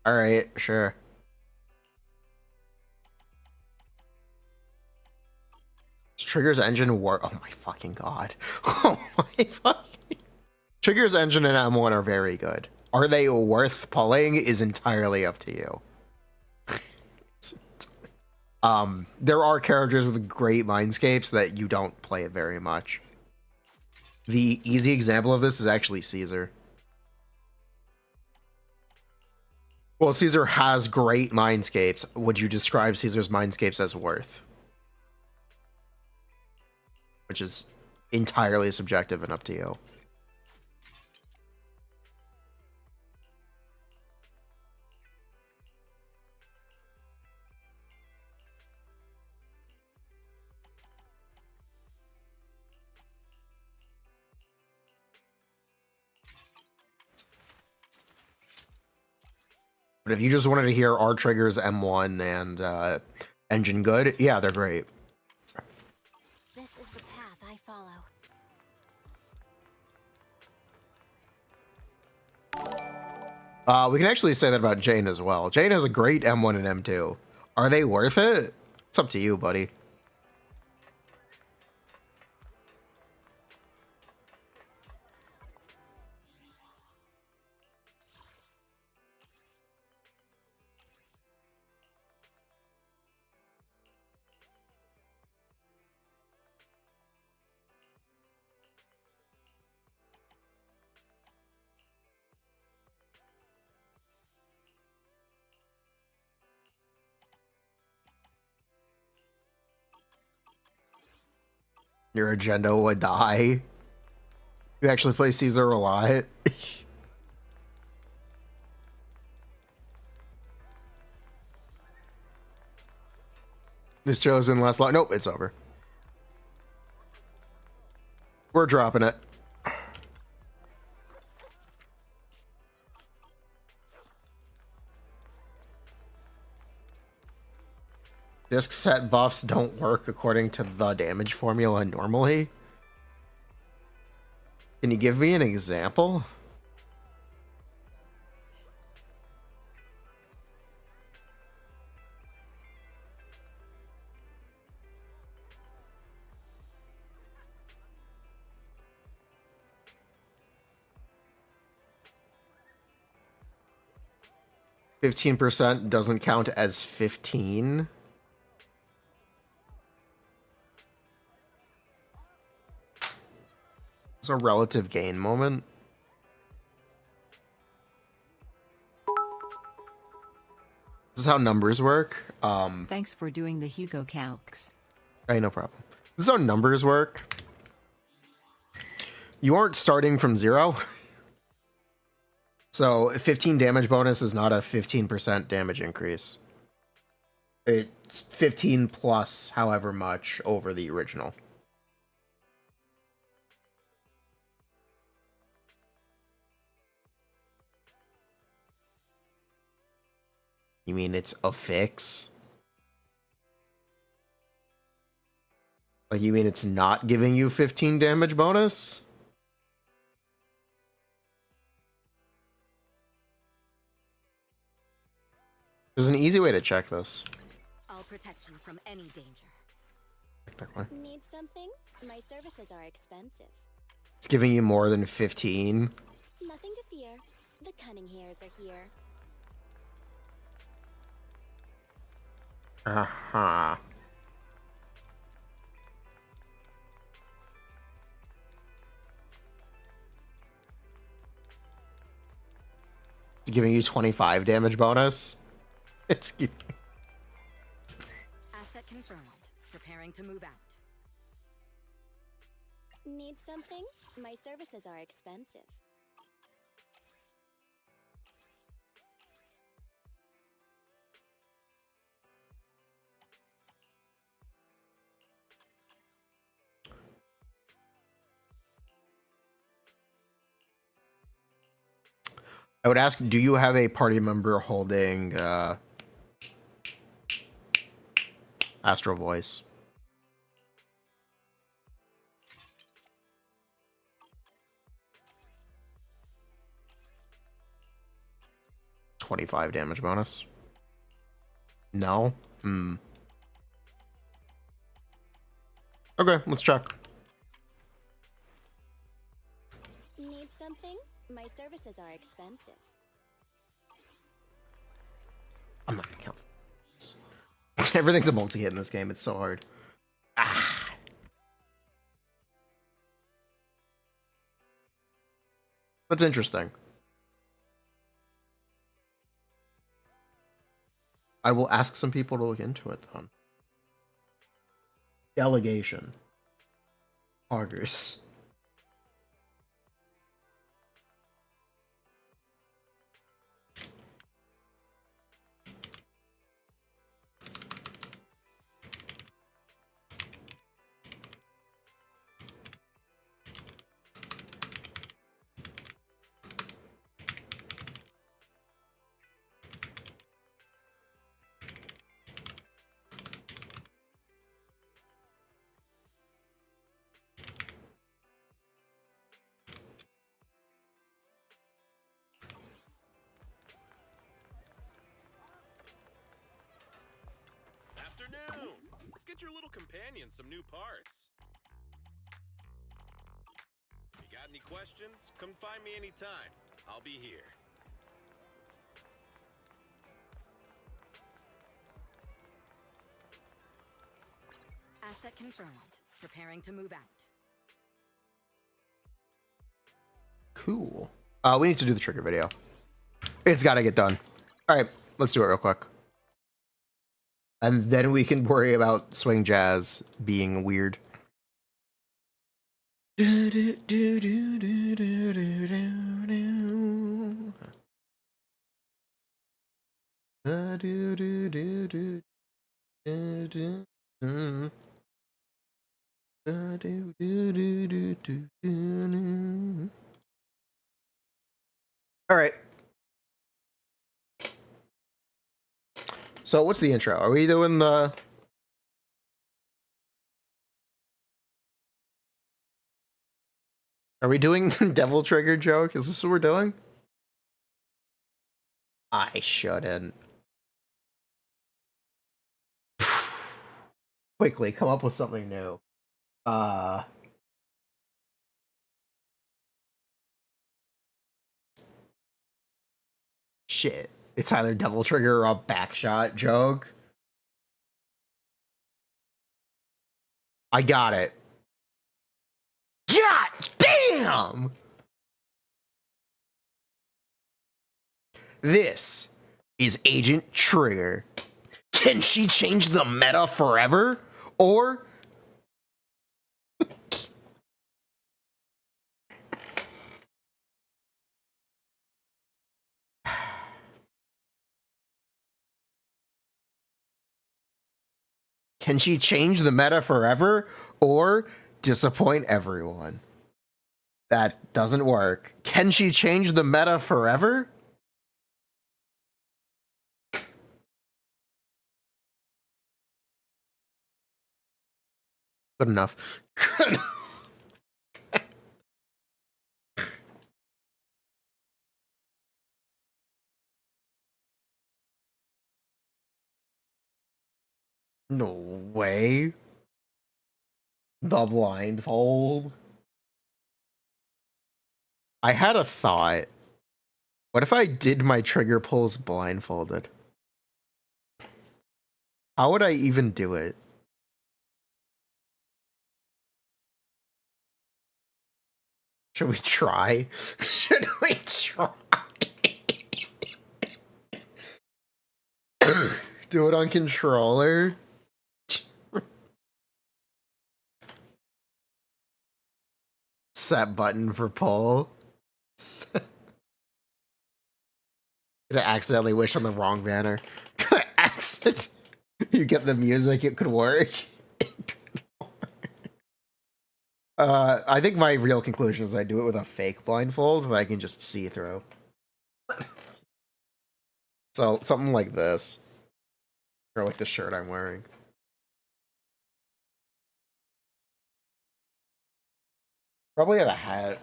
S1: Alright, sure. Trigger's engine war. Oh my fucking god. Oh my fucking. Trigger's engine and M1 are very good. Are they worth pulling is entirely up to you. There are characters with great mindscapes that you don't play it very much. The easy example of this is actually Caesar. Well, Caesar has great mindscapes. Would you describe Caesar's mindscapes as worth? Which is entirely subjective and up to you. But if you just wanted to hear R triggers, M1, and engine good, yeah, they're great.
S2: This is the path I follow.
S1: We can actually say that about Jane as well. Jane has a great M1 and M2. Are they worth it? It's up to you, buddy. Your agenda would die. You actually play Caesar a lot. This chosen last lot. Nope, it's over. We're dropping it. Disc set buffs don't work according to the damage formula normally. Can you give me an example? %, doesn't count as 15. It's a relative gain moment. This is how numbers work.
S7: Thanks for doing the Hugo calcs.
S1: Hey, no problem. This is how numbers work. You aren't starting from 0. So 15 damage bonus is not a 15% damage increase. It's 15 plus however much over the original. You mean it's a fix? Like, you mean it's not giving you 15 damage bonus? There's an easy way to check this.
S4: I'll protect you from any danger.
S1: Technically.
S2: Need something? My services are expensive.
S1: It's giving you more than 15.
S2: Nothing to fear. The cunning hairs are here.
S1: Uh-huh. It's giving you 25 damage bonus. It's giving...
S4: Asset confirmed. Preparing to move out.
S2: Need something? My services are expensive.
S1: I would ask, do you have a party member holding Astro Voice? $25 damage bonus. No? Okay, let's check.
S2: Need something? My services are expensive.
S1: I'm not gonna count. Everything's a multi-hit in this game. It's so hard. Ah. That's interesting. I will ask some people to look into it then. Delegation. Augers.
S3: Afternoon! Let's get your little companion some new parts. If you got any questions, come find me anytime. I'll be here.
S4: Asset confirmed. Preparing to move out.
S1: Cool. We need to do the trigger video. It's got to get done. All right, let's do it real quick. And then we can worry about swing jazz being weird. All right. So what's the intro? Are we doing the... Are we doing devil trigger joke? Is this what we're doing? I shouldn't. Quickly, come up with something new. Shit. It's either devil trigger or a backshot joke. I got it. God damn! This is Agent Trigger. Can she change the meta forever? Or... Can she change the meta forever or disappoint everyone? That doesn't work. Can she change the meta forever? Good enough. Good enough. No way. The blindfold. I had a thought. What if I did my trigger pulls blindfolded? How would I even do it? Should we try? Should we try? Do it on controller? Set button for pull. Gonna accidentally wish on the wrong banner. Gonna accident. You get the music, it could work. I think my real conclusion is I do it with a fake blindfold that I can just see through. So something like this. Or like the shirt I'm wearing. Probably have a hat.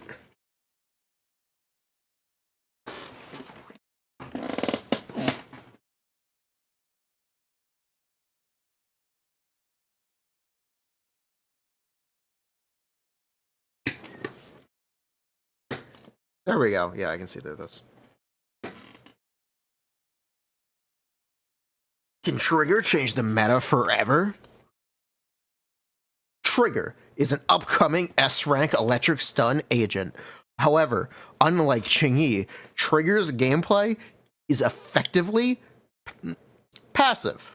S1: There we go. Yeah, I can see through this. Can Trigger change the meta forever? Trigger is an upcoming S-rank electric stun agent. However, unlike Qingyi, Trigger's gameplay is effectively passive.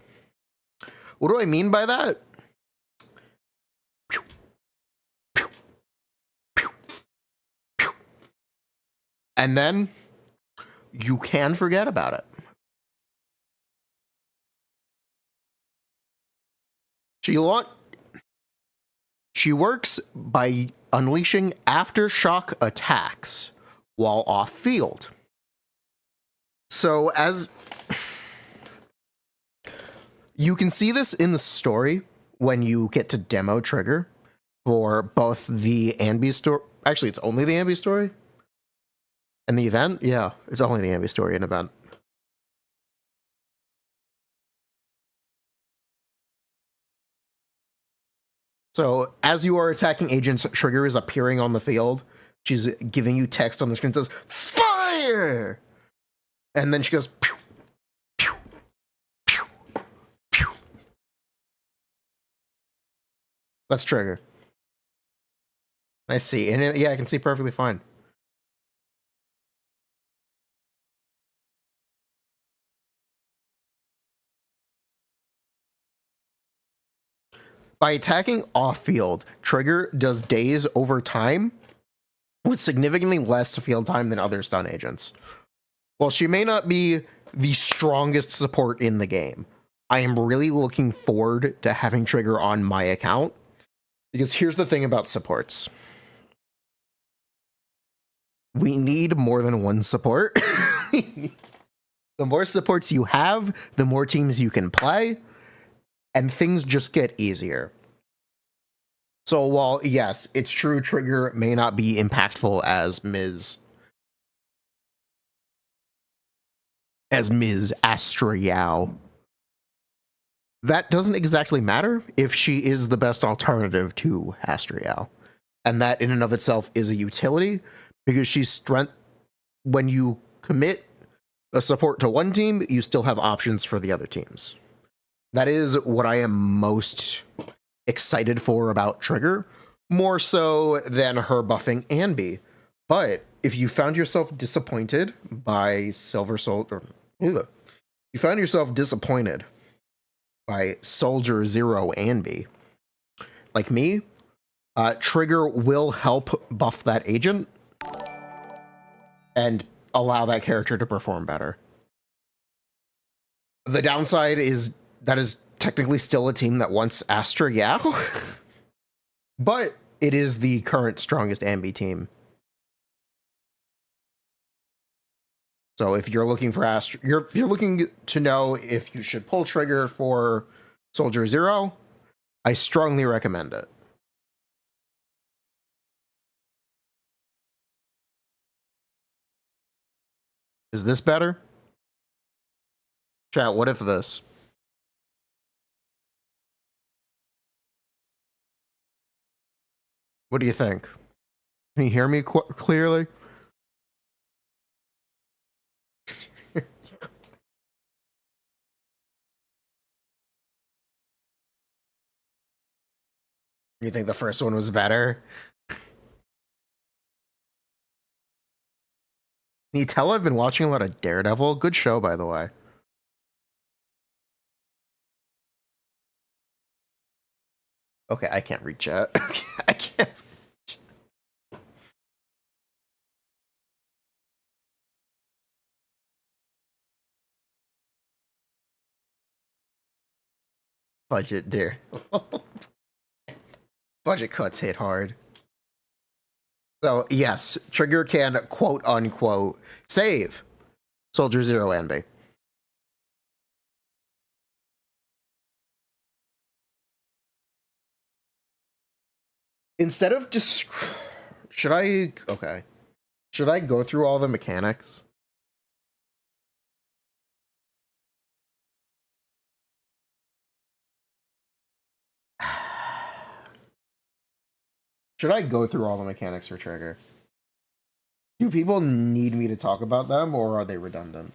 S1: What do I mean by that? And then you can forget about it. She works by unleashing aftershock attacks while off field. So as you can see this in the story when you get to demo Trigger for both the Anby story. Actually, it's only the Anby story. And the event? Yeah, it's only the Anby story and event. So as you are attacking agents, Trigger is appearing on the field. She's giving you text on the screen that says, "Fire!" And then she goes, pew, pew, pew, pew. That's Trigger. I see. And yeah, I can see perfectly fine. By attacking off-field, Trigger does daze over time with significantly less field time than other stun agents. While she may not be the strongest support in the game, I am really looking forward to having Trigger on my account, because here's the thing about supports. We need more than one support. The more supports you have, the more teams you can play, and things just get easier. So while, yes, it's true Trigger may not be impactful as Ms. Astra Yao, that doesn't exactly matter if she is the best alternative to Astra Yao. And that in and of itself is a utility, because she's strength. When you commit a support to one team, you still have options for the other teams. That is what I am most excited for about Trigger, more so than her buffing Anby. But if you found yourself disappointed by Silver Soldier, you found yourself disappointed by Soldier Zero Anby, like me, Trigger will help buff that agent and allow that character to perform better. The downside is that is technically still a team that wants Astra Yao, but it is the current strongest Anby team. So if you're looking for Astra, if you're looking to know if you should pull Trigger for Soldier Zero, I strongly recommend it. Is this better? Chat, what if this? What do you think? Can you hear me clearly? You think the first one was better? Can you tell I've been watching a lot of Daredevil? Good show, by the way. Okay, I can't read chat. I can't. Budget, dear. Budget cuts hit hard. So, yes, Trigger can quote unquote save Soldier Zero Anby. Instead of just should I go through all the mechanics? Should I go through all the mechanics for Trigger? Do people need me to talk about them, or are they redundant?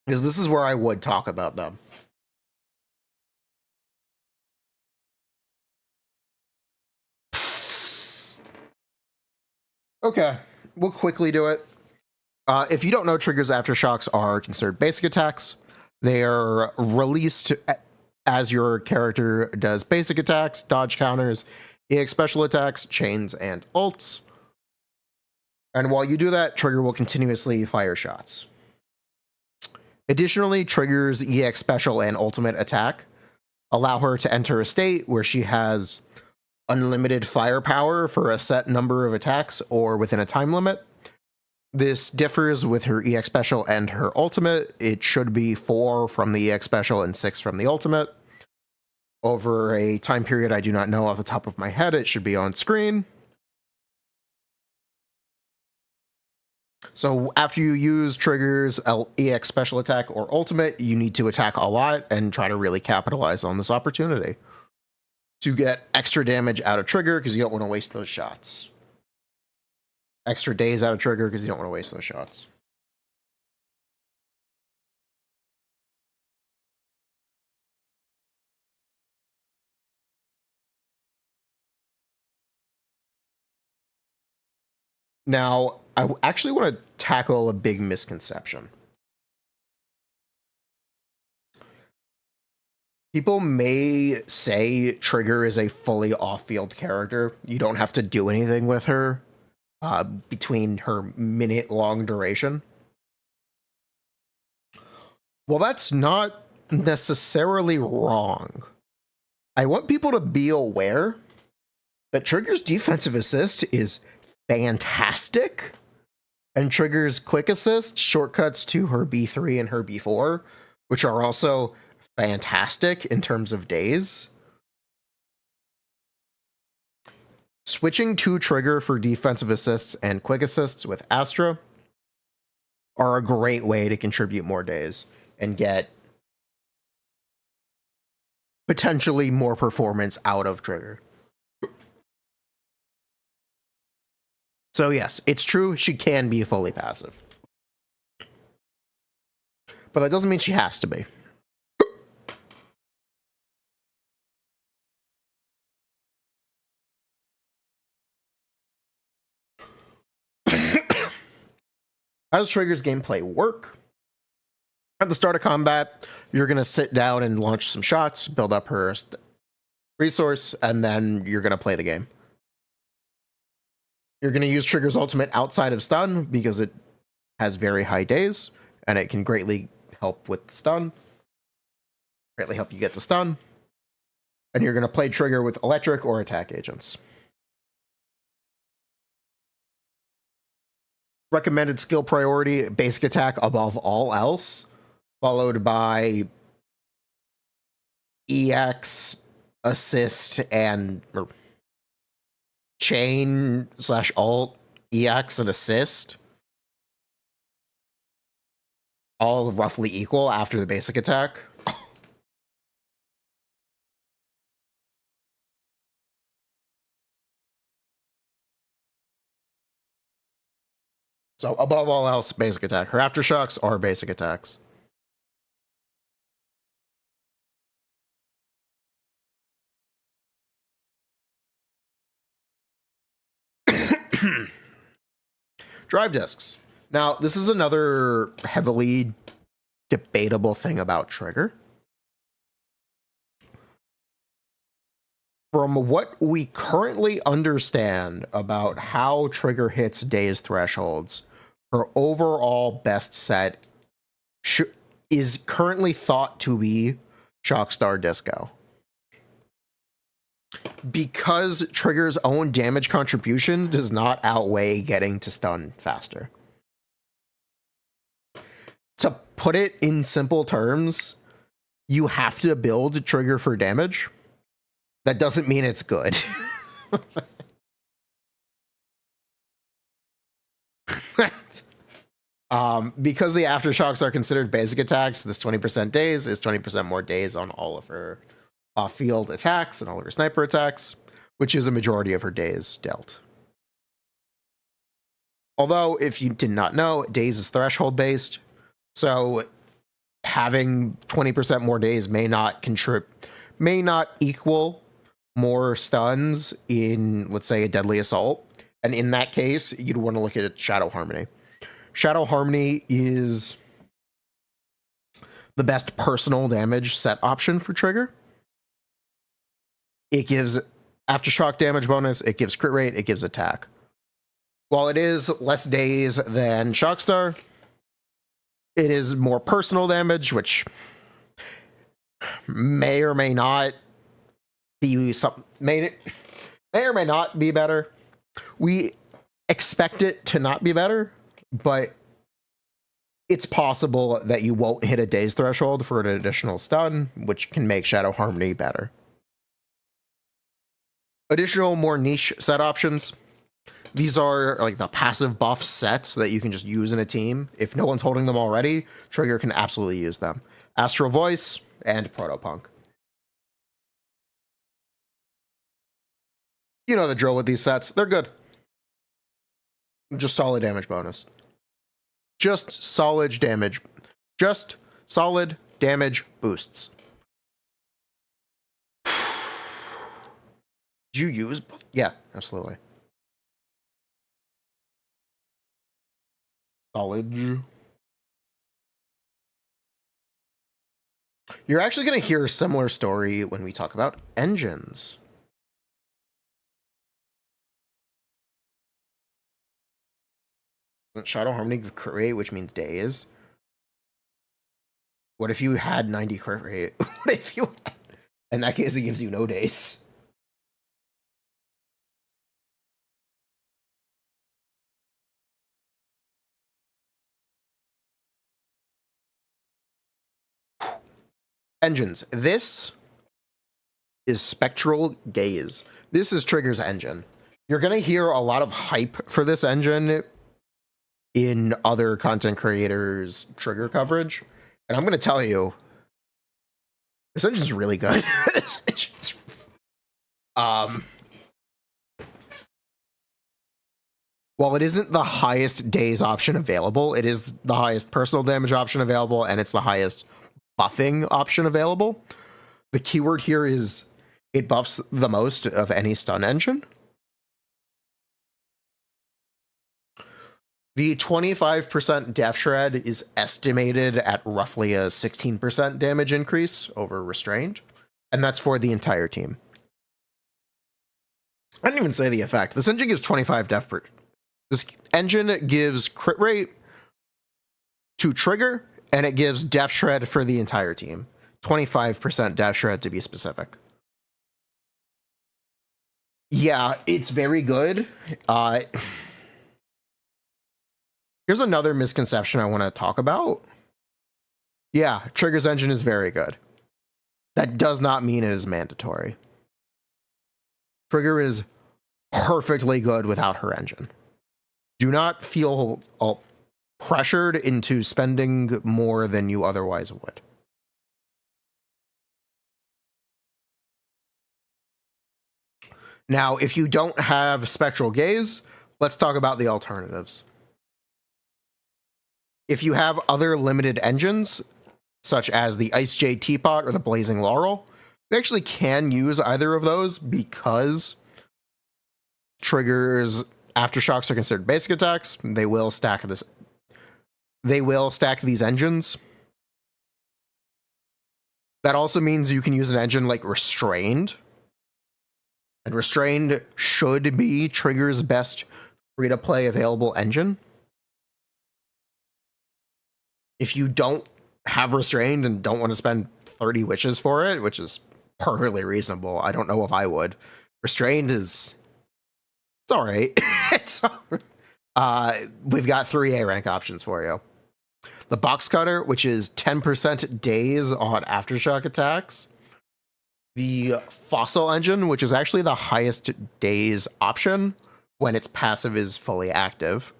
S1: Because this is where I would talk about them. Okay, we'll quickly do it. If you don't know, triggers aftershocks are considered basic attacks. They are released as your character does basic attacks, dodge counters, EX special attacks, chains, and ults. And while you do that, trigger will continuously fire shots. Additionally, trigger's EX special and ultimate attack allow her to enter a state where she has unlimited firepower for a set number of attacks or within a time limit. This differs with her EX special and her ultimate. It should be 4 from the EX special and 6 from the ultimate. Over a time period I do not know off the top of my head, it should be on screen. So after you use triggers, EX special attack or ultimate, you need to attack a lot and try to really capitalize on this opportunity to get extra damage out of trigger because you don't want to waste those shots. Extra days out of trigger because you don't want to waste those shots. Now, I actually want to tackle a big misconception. People may say Trigger is a fully off-field character. You don't have to do anything with her between her minute-long duration. Well, that's not necessarily wrong. I want people to be aware that Trigger's defensive assist is fantastic, and Trigger's quick assist shortcuts to her B3 and her B4, which are also fantastic in terms of days. Switching to Trigger for defensive assists and quick assists with Astra are a great way to contribute more days and get potentially more performance out of Trigger. So yes, it's true, she can be fully passive. But that doesn't mean she has to be. How does Trigger's gameplay work? At the start of combat, you're going to sit down and launch some shots, build up her resource, and then you're going to play the game. You're going to use Trigger's ultimate outside of stun because it has very high days, and it can greatly help with stun. Greatly help you get to stun. And you're going to play Trigger with electric or attack agents. Recommended skill priority, basic attack above all else, followed by EX, assist, and chain / alt, EX, and assist. All roughly equal after the basic attack. So above all else, basic attack. Her aftershocks are basic attacks. Drive discs. Now, this is another heavily debatable thing about Trigger. From what we currently understand about how Trigger hits days thresholds, her overall best set is currently thought to be Shockstar Disco. Because Trigger's own damage contribution does not outweigh getting to stun faster. To put it in simple terms, you have to build Trigger for damage. That doesn't mean it's good. Because the aftershocks are considered basic attacks, this 20% days is 20% more days on all of her off-field attacks and all of her sniper attacks, which is a majority of her days dealt. Although, if you did not know, days is threshold based, so having 20% more days may not equal more stuns in, let's say, a deadly assault. And in that case, you'd want to look at Shadow Harmony. Shadow Harmony is the best personal damage set option for Trigger. It gives aftershock damage bonus, it gives crit rate, it gives attack. While it is less days than Shockstar, it is more personal damage, which may or may not be may or may not be better. We expect it to not be better, but it's possible that you won't hit a day's threshold for an additional stun, which can make Shadow Harmony better. Additional, more niche set options. These are like the passive buff sets that you can just use in a team. If no one's holding them already, Trigger can absolutely use them. Astral Voice and Protopunk. You know the drill with these sets. They're good. Just solid damage bonus. Just solid damage. Just solid damage boosts. Did you use? Yeah, absolutely. Solid. You're actually going to hear a similar story when we talk about engines. Shadow Harmony give crit rate, which means days. What if you had 90 crit rate? What if you had... In that case, it gives you no days. Engines. This is Spectral Gaze. This is Trigger's engine. You're going to hear a lot of hype for this engine in other content creators' Trigger coverage. And I'm going to tell you, this engine's really good. This engine's, while it isn't the highest days option available, it is the highest personal damage option available, and it's the highest buffing option available. The keyword here is it buffs the most of any stun engine. The 25% Death Shred is estimated at roughly a 16% damage increase over Restrained, and that's for the entire team. I didn't even say the effect. This engine gives 25 death per... This engine gives crit rate to Trigger, and it gives Death Shred for the entire team. 25% Death Shred to be specific. Yeah, it's very good. Here's another misconception I want to talk about. Yeah, Trigger's engine is very good. That does not mean it is mandatory. Trigger is perfectly good without her engine. Do not feel pressured into spending more than you otherwise would. Now, if you don't have Spectral Gaze, let's talk about the alternatives. If you have other limited engines, such as the Ice Jade Teapot or the Blazing Laurel, you actually can use either of those because Trigger's aftershocks are considered basic attacks. They will stack this. They will stack these engines. That also means you can use an engine like Restrained. And Restrained should be Trigger's best free-to-play available engine. If you don't have Restrained and don't want to spend 30 witches for it, which is perfectly reasonable, I don't know if I would. Restrained is... It's all right. It's all right. We've got 3 A rank options for you. The Box Cutter, which is 10% days on aftershock attacks. The Fossil Engine, which is actually the highest days option when its passive is fully active.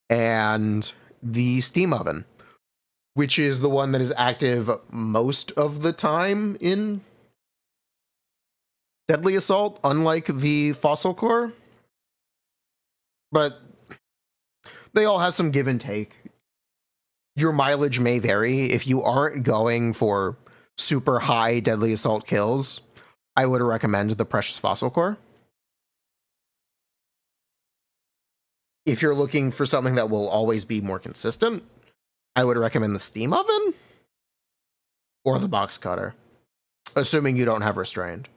S1: And the Steam Oven, which is the one that is active most of the time in Deadly Assault, unlike the Fossil Core. But they all have some give and take. your mileage may vary. If you aren't going for super high deadly assault kills, I would recommend the Precious Fossil Core. If you're looking for something that will always be more consistent, I would recommend the Steam Oven or the Box Cutter, assuming you don't have Restrained.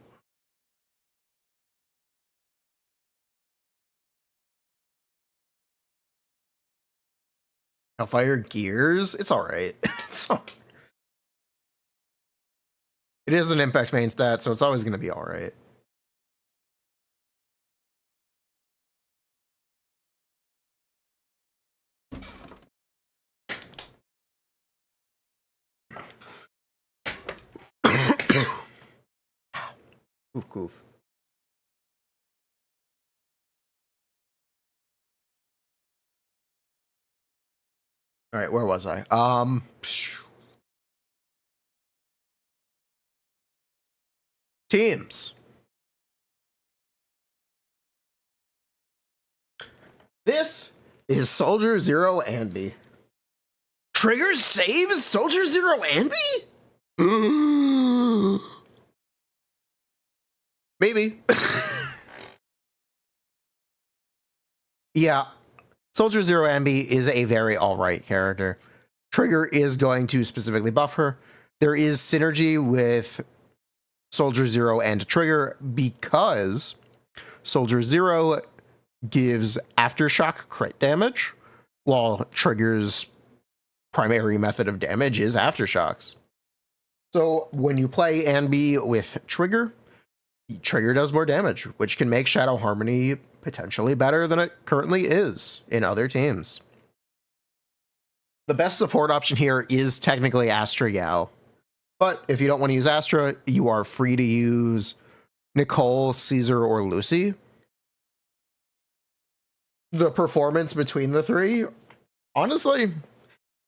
S1: Hellfire Gears, it's alright. It is an impact main stat, so it's always going to be alright. Goof, goof. All right, where was I? Teams. This is Soldier Zero Anby. Trigger saves Soldier Zero Anby? Maybe. Yeah. Soldier Zero Ambi is a very alright character. Trigger is going to specifically buff her. There is synergy with Soldier Zero and Trigger because Soldier Zero gives Aftershock crit damage, while Trigger's primary method of damage is Aftershocks. So when you play Anbi with Trigger, Trigger does more damage, which can make Shadow Harmony potentially better than it currently is in other teams. The best support option here is technically Astra Yao, but if you don't want to use Astra, you are free to use Nicole, Caesar, or Lucy. The performance between the three, honestly,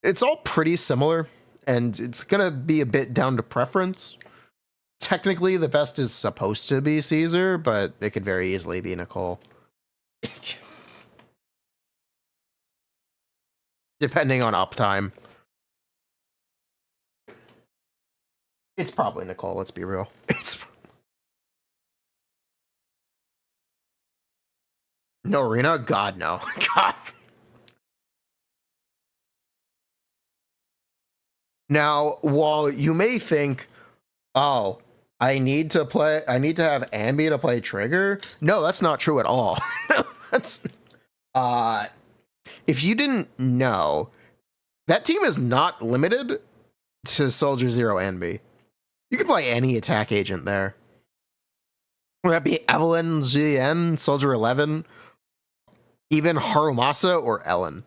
S1: it's all pretty similar, and it's gonna be a bit down to preference. Technically, the best is supposed to be Caesar, but it could very easily be Nicole. Depending on uptime. It's probably Nicole, let's be real. No, Rena? God, no. God. Now, while you may think, oh, I need to have Ambi to play Trigger. No, that's not true at all. That's if you didn't know, that team is not limited to Soldier Zero Ambi. You can play any attack agent there. Would that be Evelyn, GN, Soldier 11, even Harumasa or Ellen?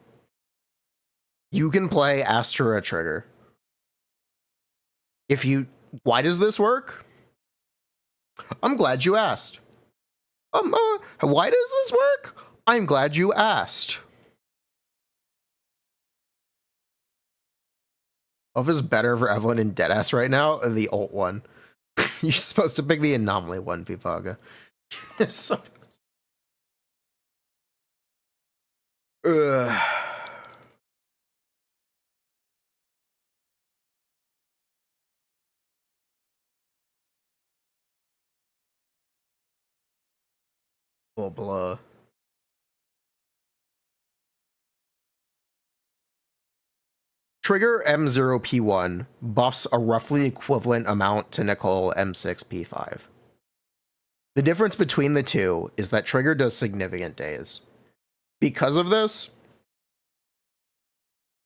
S1: You can play Astra Trigger. Why does this work? I'm glad you asked. Why does this work? I'm glad you asked. Buff is better for Evelyn and Deadass right now, the ult one. You're supposed to pick the anomaly one, Pipaga. So... Oh, blah. Trigger M0P1 buffs a roughly equivalent amount to Nicole M6P5. The difference between the two is that Trigger does significant days. Because of this,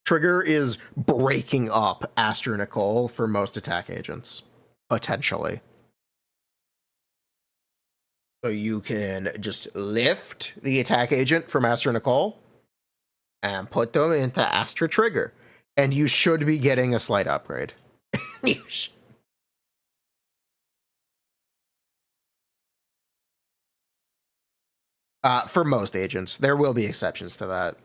S1: Trigger is breaking up Astra Nicole for most attack agents, potentially. So you can just lift the attack agent from Astra Nicole and put them into Astra Trigger. And you should be getting a slight upgrade. For most agents. There will be exceptions to that.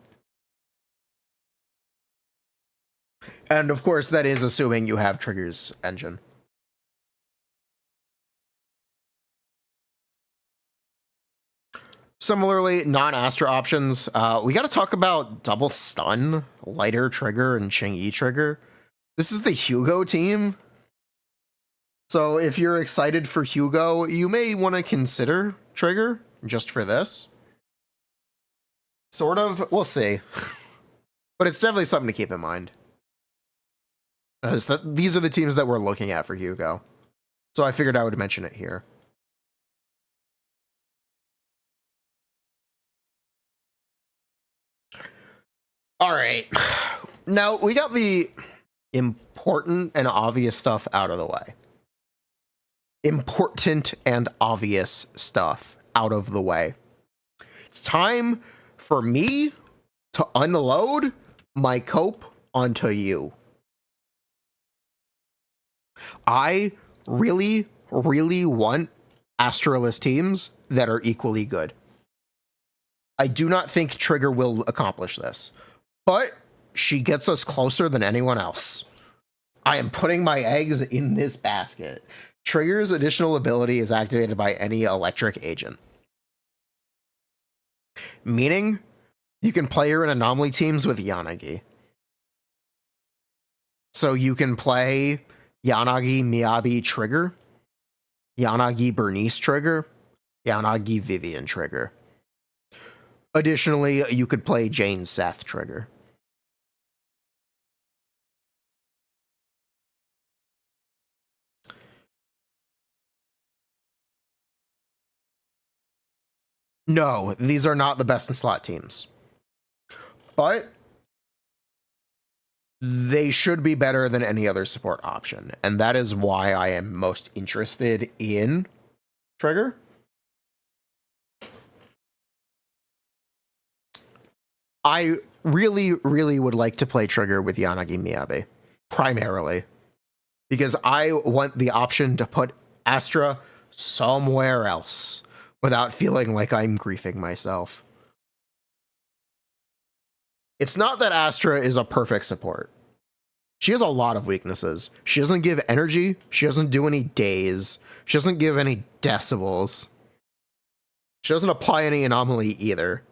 S1: And of course, that is assuming you have Trigger's engine. Similarly, non-Astra options. We got to talk about double stun, lighter trigger, and Ching-Yi trigger. This is the Hugo team. So if you're excited for Hugo, you may want to consider trigger just for this. Sort of. We'll see. But it's definitely something to keep in mind. These are the teams that we're looking at for Hugo. So I figured I would mention it here. All right. Now we got the important and obvious stuff out of the way. Important and obvious stuff out of the way. It's time for me to unload my cope onto you. I really, really want Astralist teams that are equally good. I do not think Trigger will accomplish this, but she gets us closer than anyone else. I am putting my eggs in this basket. Trigger's additional ability is activated by any electric agent. Meaning, you can play her in anomaly teams with Yanagi. So you can play Yanagi Miyabi Trigger, Yanagi Bernice Trigger, Yanagi Vivian Trigger. Additionally, you could play Jane Seth Trigger. No, these are not the best in slot teams. But they should be better than any other support option. And that is why I am most interested in Trigger. I really, really would like to play Trigger with Yanagi Miyabi, primarily. Because I want the option to put Astra somewhere else without feeling like I'm griefing myself. It's not that Astra is a perfect support. She has a lot of weaknesses. She doesn't give energy. She doesn't do any days. She doesn't give any decibels. She doesn't apply any anomaly either.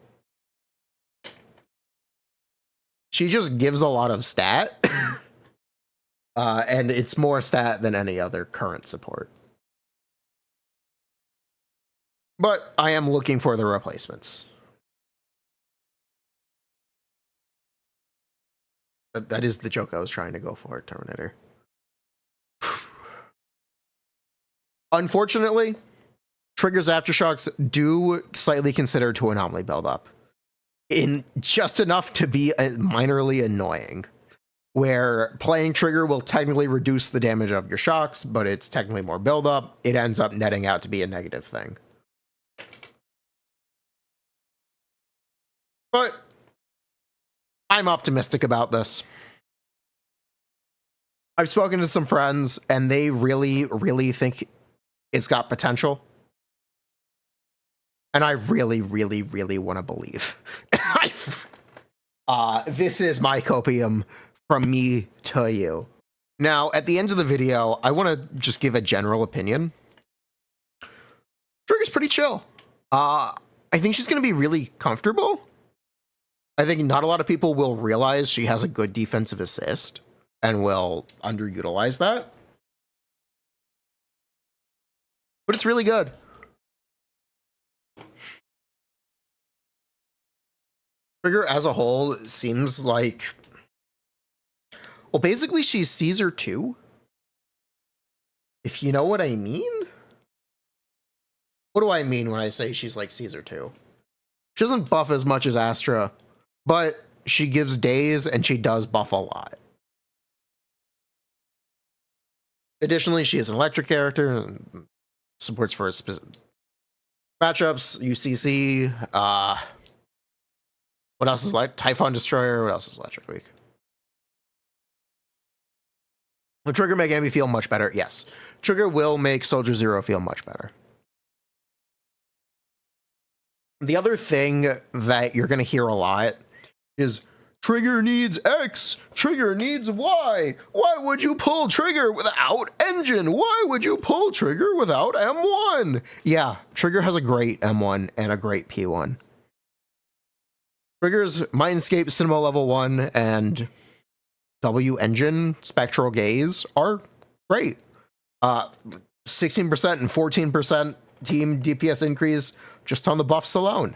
S1: She just gives a lot of stat. And it's more stat than any other current support. But I am looking for the replacements. That is the joke I was trying to go for, Terminator. Unfortunately, Trigger's Aftershocks do slightly consider to anomaly buildup. In just enough to be minorly annoying. Where playing Trigger will technically reduce the damage of your shocks, but it's technically more buildup. It ends up netting out to be a negative thing. But I'm optimistic about this. I've spoken to some friends, and they really, really think it's got potential. And I really, really, really want to believe. This is my copium from me to you. Now, at the end of the video, I want to just give a general opinion. Trigger's pretty chill. I think she's going to be really comfortable. I think not a lot of people will realize she has a good defensive assist and will underutilize that. But it's really good. Trigger as a whole seems like... Well, basically she's Caesar 2. If you know what I mean? What do I mean when I say she's like Caesar 2? She doesn't buff as much as Astra, but she gives days and she does buff a lot. Additionally, she is an electric character and supports for specific matchups, UCC, what else is like Typhon Destroyer? What else is electric weak? Will Trigger make enemy feel much better? Yes. Trigger will make Soldier Zero feel much better. The other thing that you're going to hear a lot is Trigger needs X. Trigger needs Y. Why would you pull trigger without engine? Why would you pull trigger without M1? Yeah, trigger has a great M1 and a great P1. Trigger's Mindscape Cinema Level 1 and W Engine Spectral Gaze are great. 16% and 14% team DPS increase just on the buffs alone.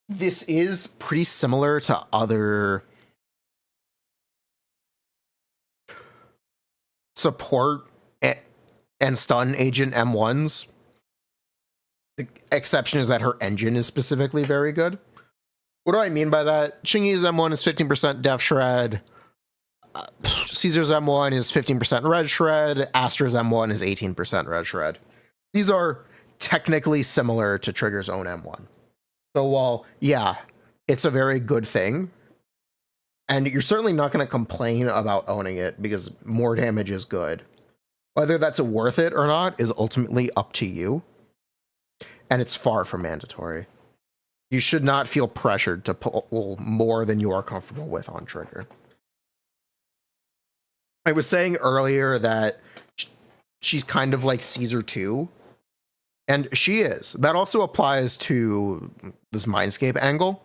S1: This is pretty similar to other support and stun agent M1s. The exception is that her engine is specifically very good. What do I mean by that? Chingy's M1 is 15% Def Shred. Caesar's M1 is 15% Red Shred. Astra's M1 is 18% Red Shred. These are technically similar to Trigger's own M1. So while, yeah, it's a very good thing, and you're certainly not going to complain about owning it because more damage is good. Whether that's worth it or not is ultimately up to you, and it's far from mandatory. You should not feel pressured to pull more than you are comfortable with on Trigger. I was saying earlier that she's kind of like Caesar 2, and she is. That also applies to this Mindscape angle.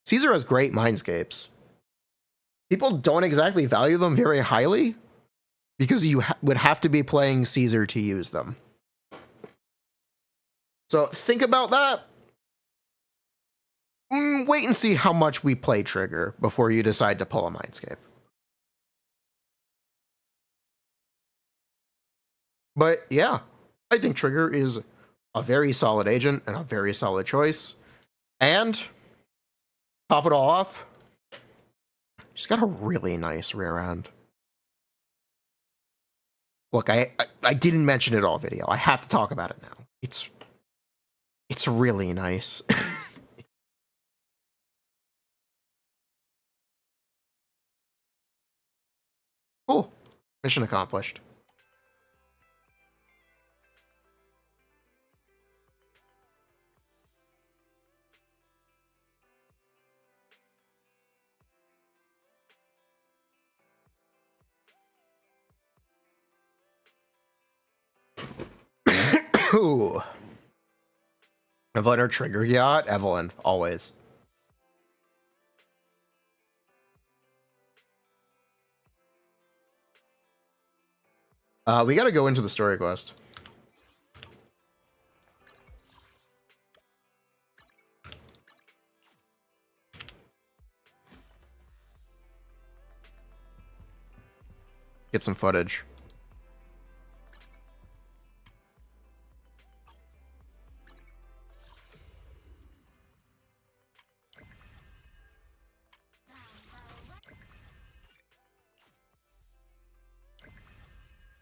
S1: Caesar has great Mindscapes. People don't exactly value them very highly because you would have to be playing Caesar to use them. So think about that. Wait and see how much we play Trigger before you decide to pull a Mindscape. But yeah, I think Trigger is a very solid agent and a very solid choice. And top it all off, she's got a really nice rear end. Look, I didn't mention it all video. I have to talk about it now. It's really nice. Cool. Mission accomplished. Ooh. Evelyn or Trigger Yacht? Evelyn, always. We gotta go into the story quest. Get some footage.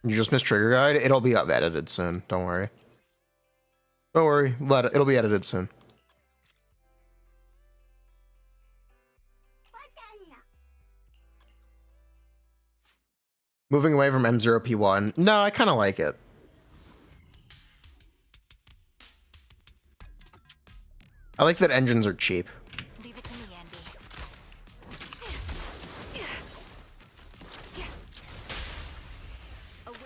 S1: You just missed Trigger Guide? It'll be up edited soon. Don't worry. Don't worry. It'll be edited soon. Moving away from M0P1. No, I kind of like it. I like that engines are cheap.
S2: Leave it to me, Andy. Awake.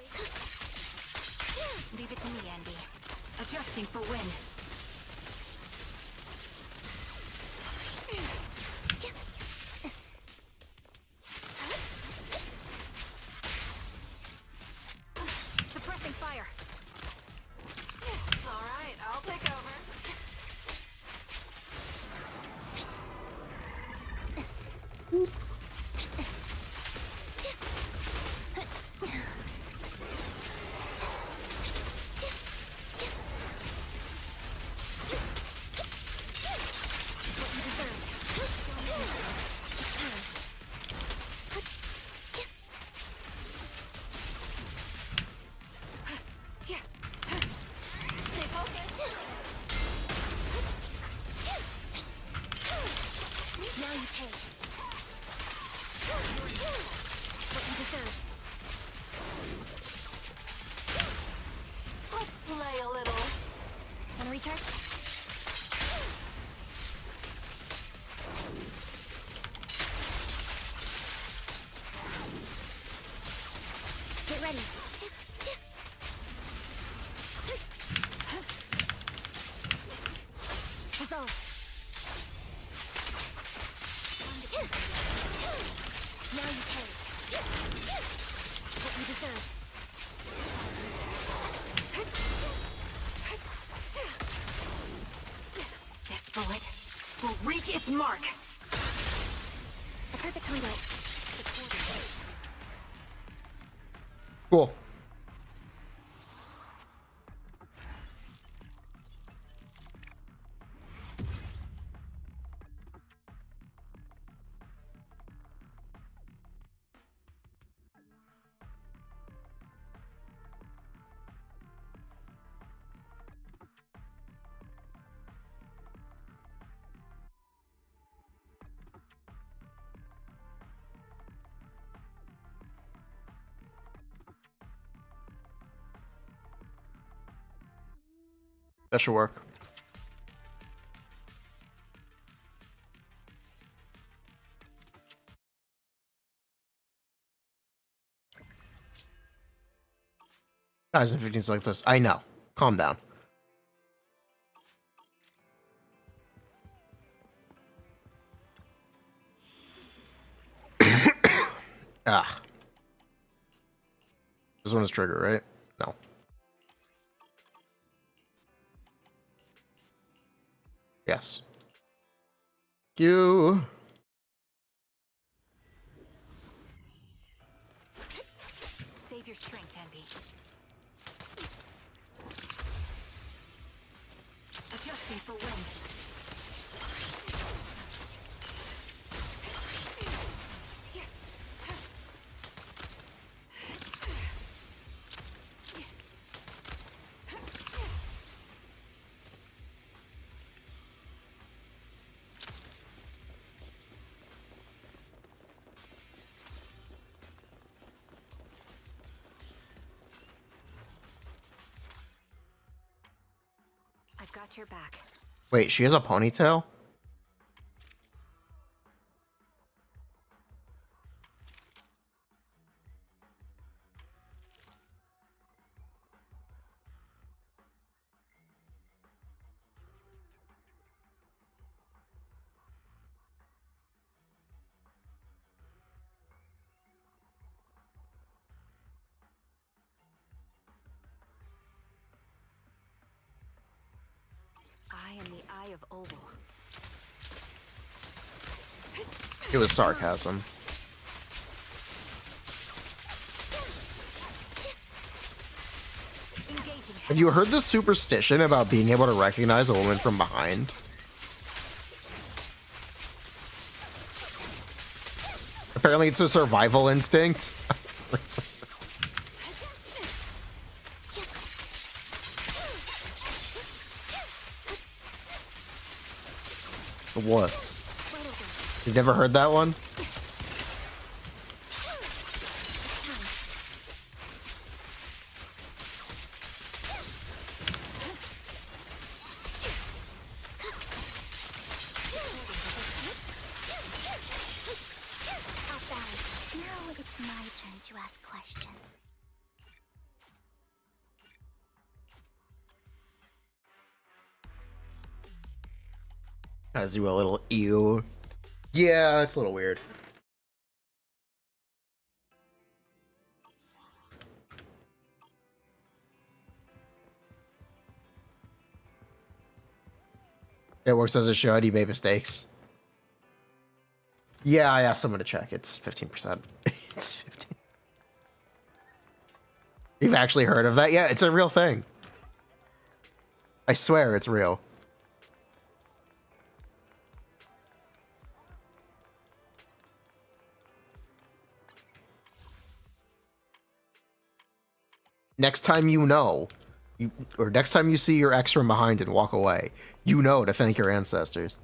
S2: Leave it to me, Andy.
S4: Adjusting for wind.
S2: Suppressing fire. All right, I'll take over. Stay focused. Now you pay. What you deserve. Let's play a little. Wanna recharge? ready. Dissolve. Now you pay. What you deserve.
S4: This bullet will reach its mark.
S2: A perfect conduit.
S1: Cool. That should work. Guys, in 15 seconds. I know. Calm down. Ah. This one is trigger, right? No. Yes. You.
S4: Save your strength, Envy. Adjusting for wind. I've got your back.
S1: Wait, she has a ponytail?
S4: I am the Eye of Oval.
S1: It was sarcasm.
S4: Engaging.
S1: Have you heard the superstition about being able to recognize a woman from behind? Apparently it's a survival instinct. What? You've never heard that one?
S2: Now it's my turn to ask questions.
S1: As you a little ew. Yeah, it's a little weird. It works as it should. You made mistakes. Yeah, I asked someone to check. It's 15%. It's 15. You've actually heard of that? Yeah, it's a real thing. I swear it's real. Next time you know, or next time you see your ex from behind and walk away, you know to thank your ancestors.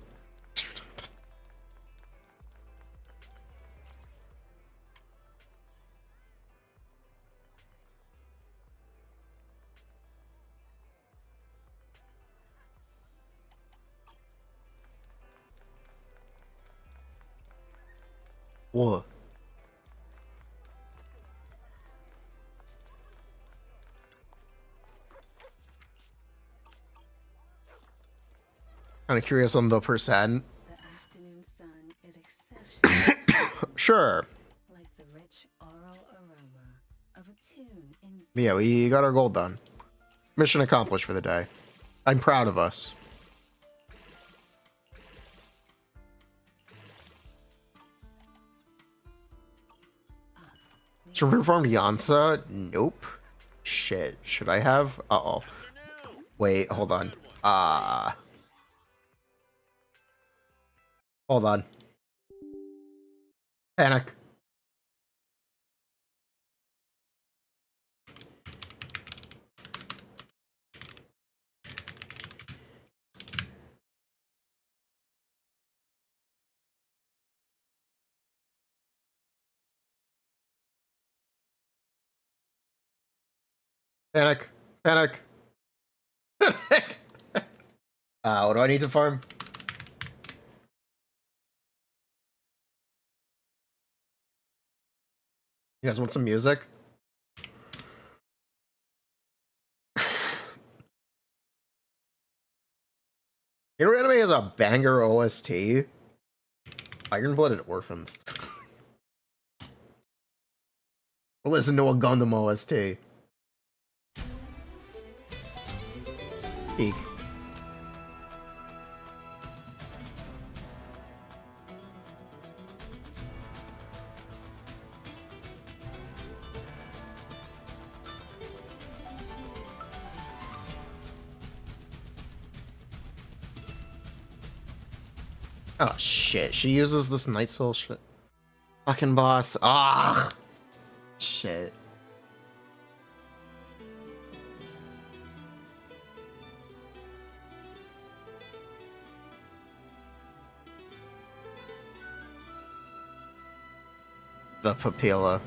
S1: What? Kind of curious on the percent.
S6: The afternoon sun is exceptional,
S1: Sure.
S6: like the rich oral aroma of a tune in
S1: Yeah, we got our goal done. Mission accomplished for the day. I'm proud of us. Should we perform Yansa? Nope. Shit. Should I have? Uh-oh. Wait, hold on. Hold on. Panic. Panic. Panic. Panic. What do I need to farm? You guys want some music? Hero Anime has a banger OST. Iron-Blooded Orphans. Listen to a Gundam OST. Peak. Oh shit, she uses this Night Soul shit. Fucking boss. Ah, shit. The papilla.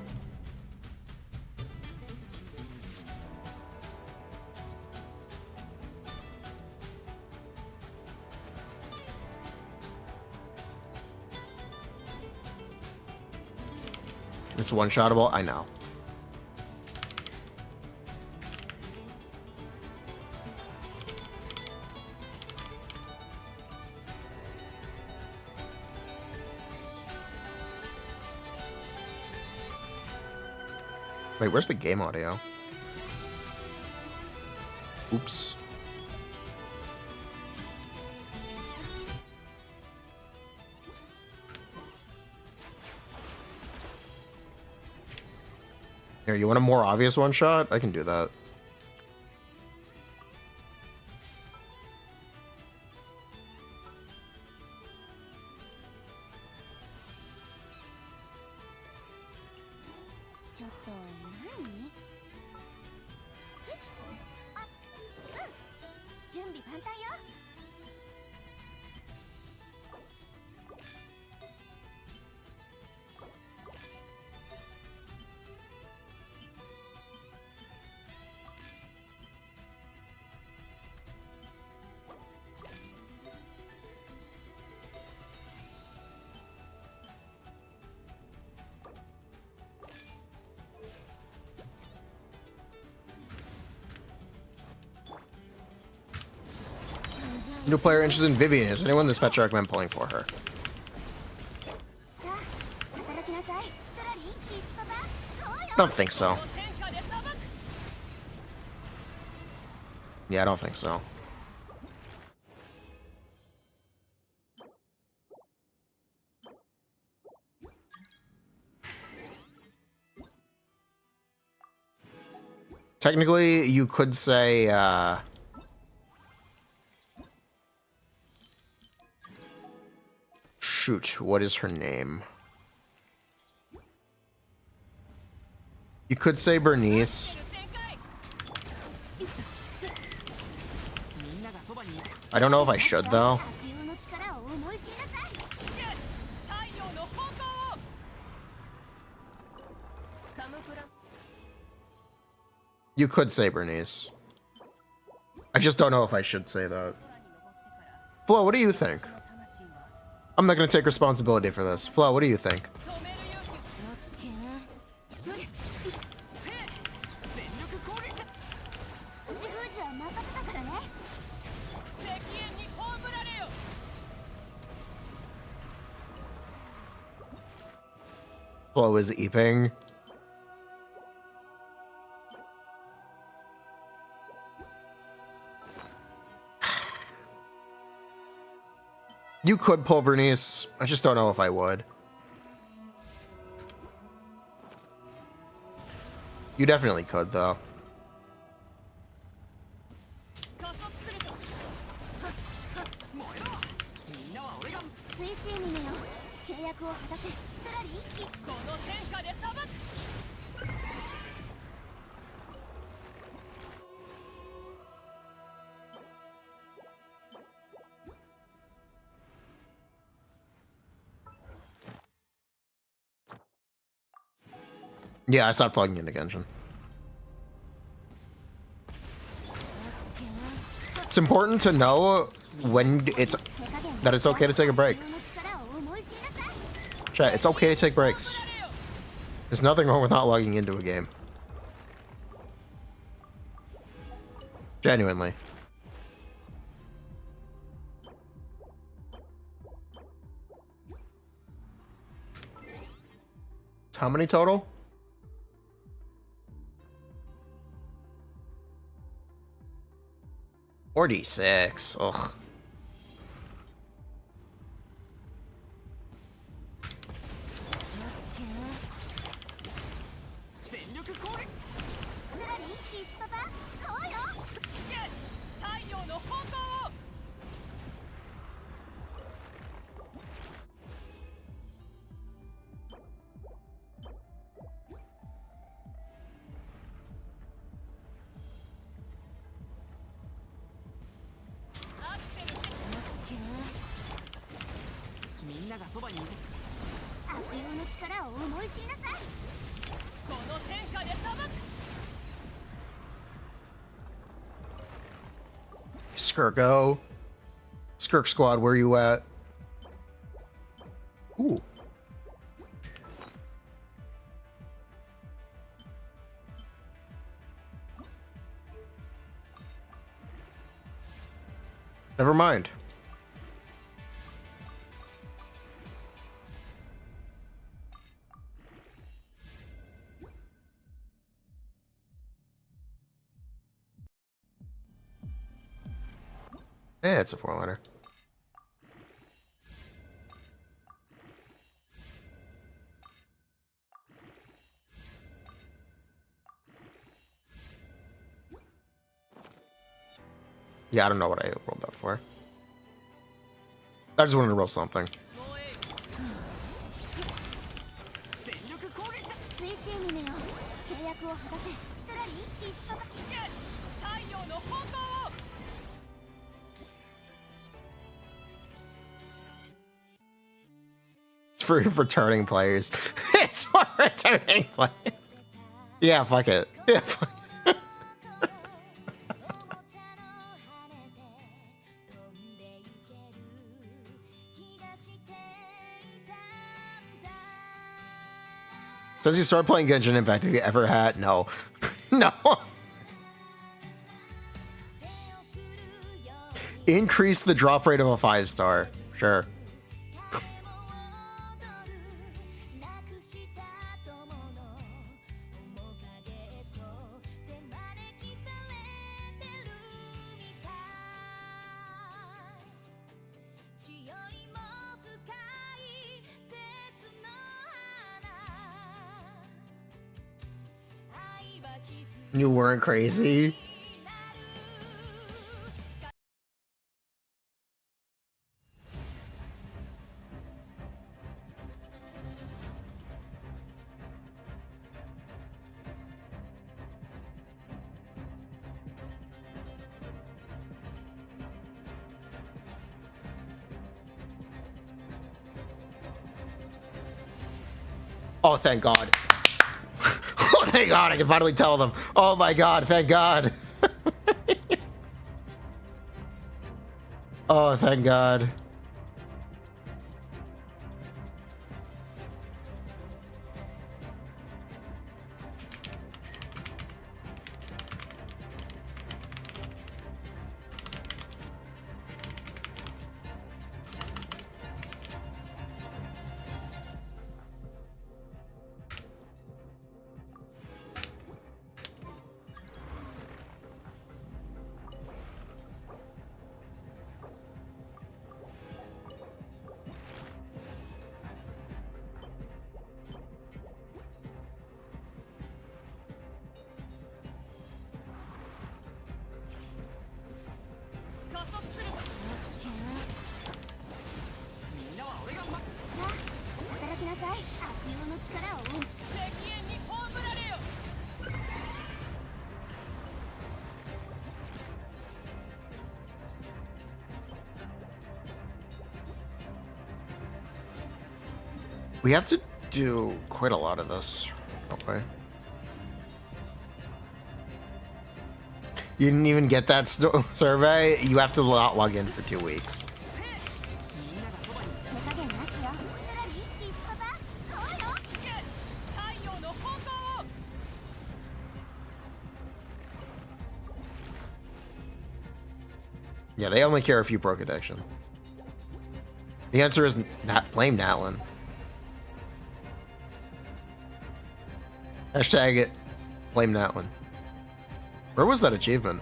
S1: It's one-shottable? I know. Wait, where's the game audio? Oops. Here, you want a more obvious one shot? I can do that. New player interested in Vivian. Is anyone this pet recommend pulling for her? I don't think so. Yeah, I don't think so. Technically, you could say, shoot, what is her name? You could say Bernice. I don't know if I should, though. You could say Bernice. I just don't know if I should say that. Flo, what do you think? I'm not going to take responsibility for this. Flo, what do you think? Flo is eeping. You could pull Bernice. I just don't know if I would. You definitely could, though.
S2: スイッチにねよ契約を果たせシトラリーこの天下で裁く
S1: Yeah, I stopped plugging into Genshin. It's important to know when that it's okay to take a break. Chat, it's okay to take breaks. There's nothing wrong with not logging into a game. Genuinely. How many total? $46. Ugh. Skirko. Skirk Squad, where you at? Ooh. Never mind. Yeah, it's a 4-liner. Yeah, I don't know what I rolled that for. I just wanted to roll something. It's for returning players. It's for returning players. Yeah, fuck it. Yeah, fuck it. Since you started playing Genshin Impact, have you ever had? No. No. Increase the drop rate of a 5-star. Sure. You weren't crazy? Oh, thank God. Oh, thank God, I can finally tell them. Oh my God, thank God. Oh, thank God.
S2: 働きなさい。悪用の力を生む。
S1: We have to do quite a lot of this. Okay. You didn't even get that survey? You have to not log in for 2 weeks.
S2: 手加減なしよ。ストラリー、いつパパ。そうよ。
S1: Yeah, they only care if you broke addiction. The answer is blame Natlin. Hashtag it. Blame Natlin. Where was that achievement?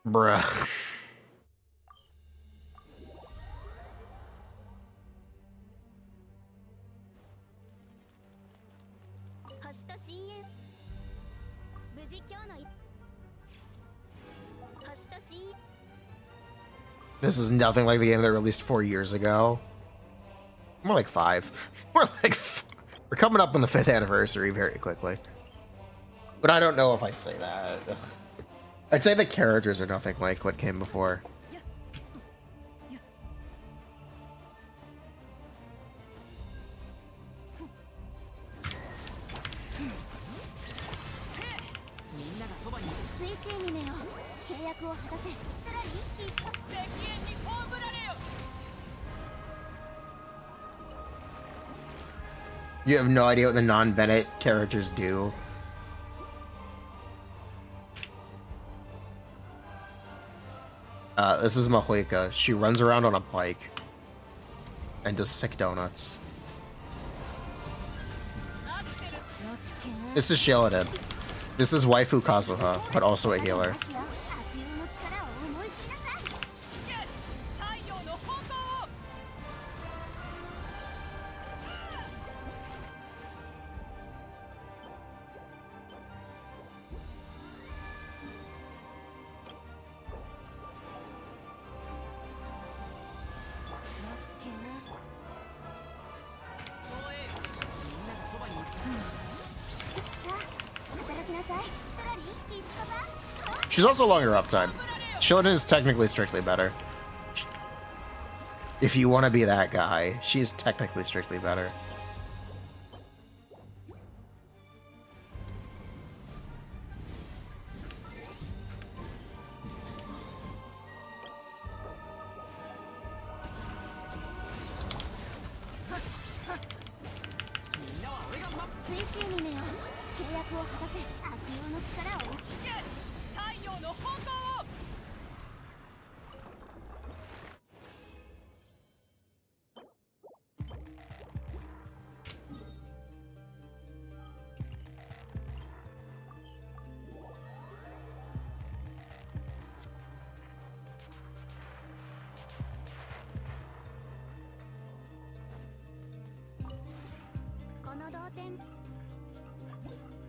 S1: Bruh. This is nothing like the game that released 4 years ago. More like 5. We're coming up on the 5th anniversary very quickly. But I don't know if I'd say that. I'd say the characters are nothing like what came before. You have no idea what the non-Bennett characters do. This is Mahuika. She runs around on a bike and does sick donuts. This is Shielded. This is Waifu Kazuha, but also a healer. She's also longer uptime. Shielded is technically strictly better. If you want to be that guy, she's technically strictly better.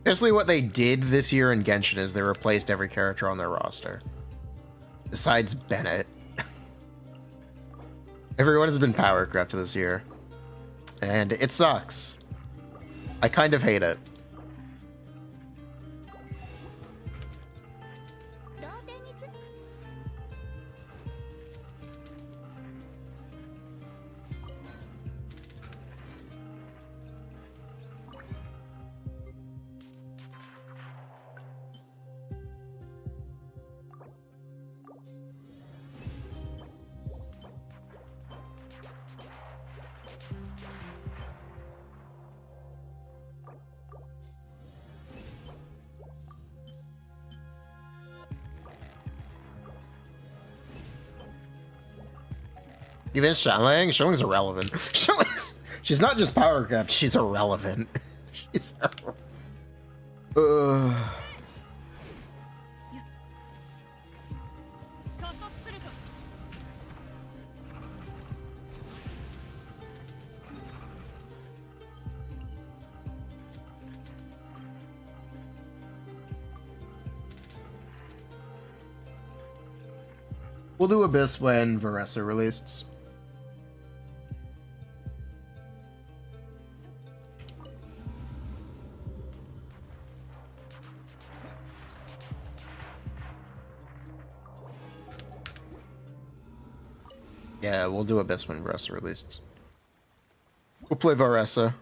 S1: Basically what they did this year in Genshin is they replaced every character on their roster. Besides Bennett. Everyone has been power crept this year. And it sucks. I kind of hate it. Even Xiangling? Xiangling's irrelevant. She's not just power crept, she's irrelevant. She's We'll do Abyss when Varessa released. Yeah, we'll do Abyss when Varessa released. We'll play Varessa.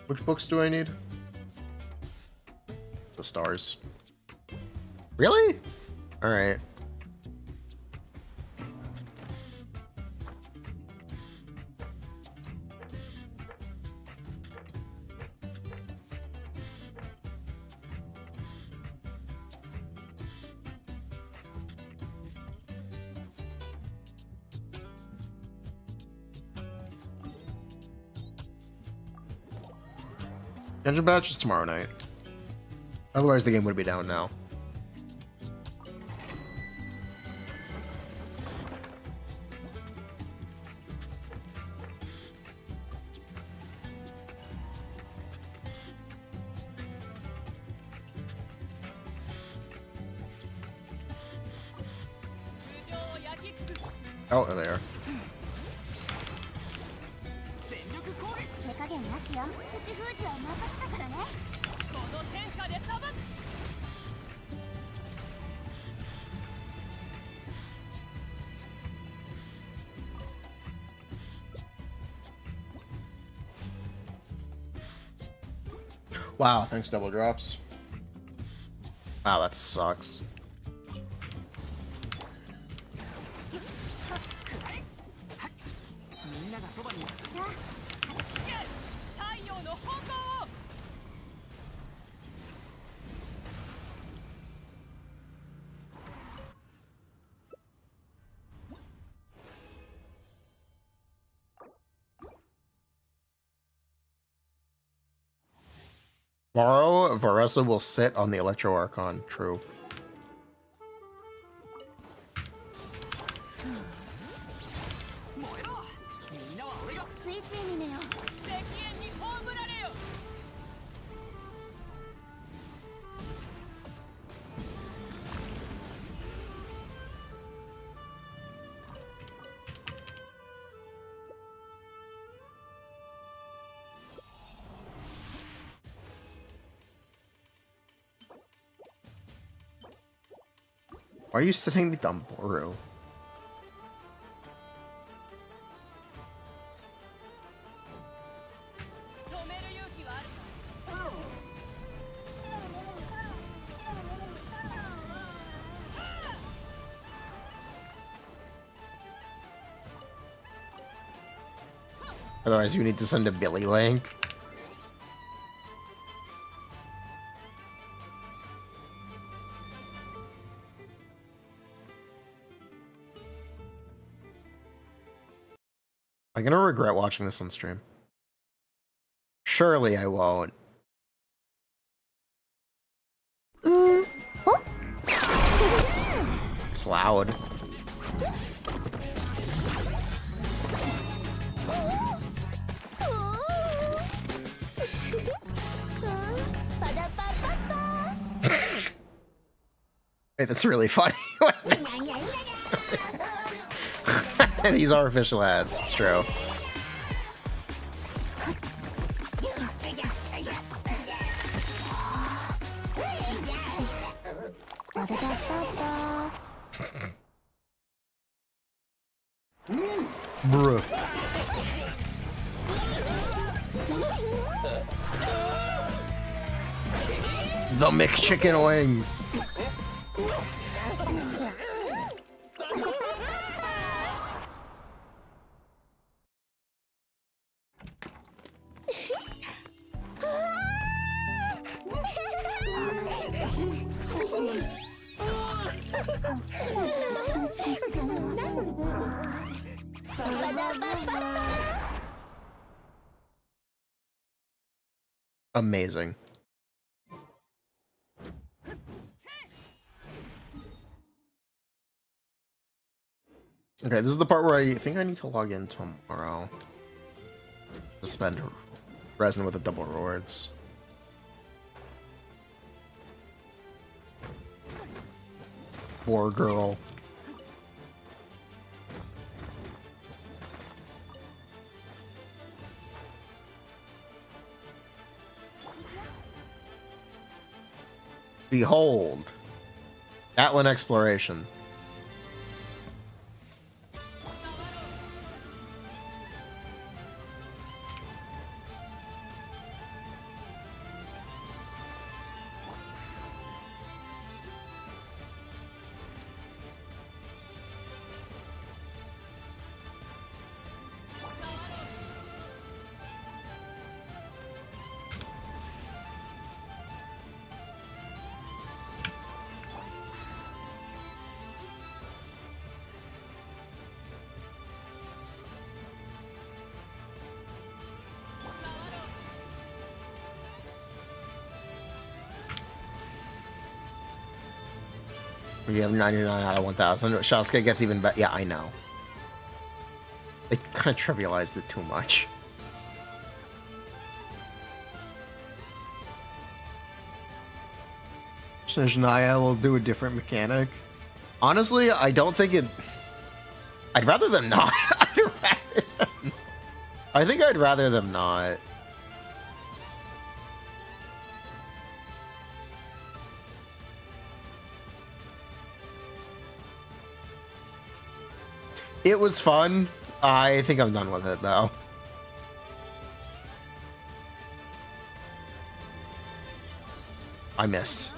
S1: Which books do I need? The stars. Really? Alright. Genshin batch is tomorrow night. Otherwise, the game would be down now. Oh, there they are.
S2: 手加減なしよ。口封じは任せたからね。この天下で裁く。
S1: Wow, thanks double drops. Wow, that sucks. Tomorrow, Varessa will sit on the Electro Archon. True. Why are you sitting with Dumboro? Otherwise, you need to send a Billy link. I'm gonna regret watching this on stream. Surely I won't. It's loud. Wait, that's really funny. These are official ads, it's true. Bruh. The McChicken wings. Amazing. Okay, this is the part where I think I need to log in tomorrow to spend resin with the double rewards. Poor girl. Behold, Atlan exploration. You have 99 out of 1,000. Shasuke gets even better. Yeah, I know. They kind of trivialized it too much. Shizhnaya will do a different mechanic. Honestly, I don't think it... I'd rather them not. I think I'd rather them not. It was fun. I think I'm done with it, though. I missed.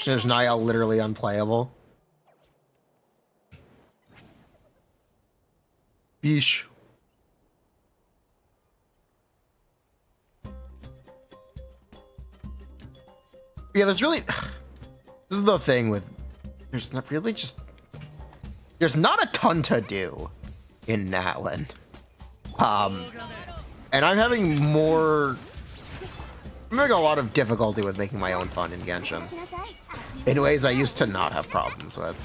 S1: Is Niall literally unplayable? Yeesh. Yeah, there's really... This is the thing with... There's not really just... There's not a ton to do in Natlan. And I'm having more... I'm having a lot of difficulty with making my own fun in Genshin. In ways I used to not have problems with.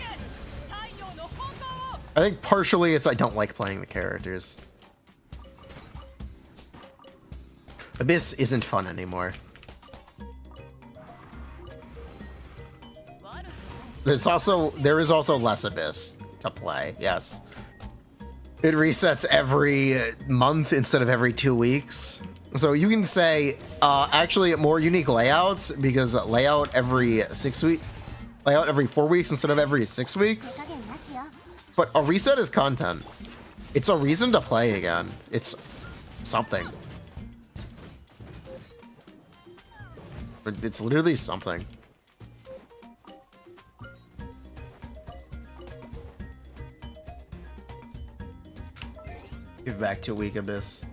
S1: I think partially it's I don't like playing the characters. Abyss isn't fun anymore. There is also less Abyss to play, yes. It resets every month instead of every 2 weeks. So you can say, actually more unique layouts, because layout every 4 weeks instead of every 6 weeks. But a reset is content. It's a reason to play again. It's something. It's literally something. Give back to a week Abyss.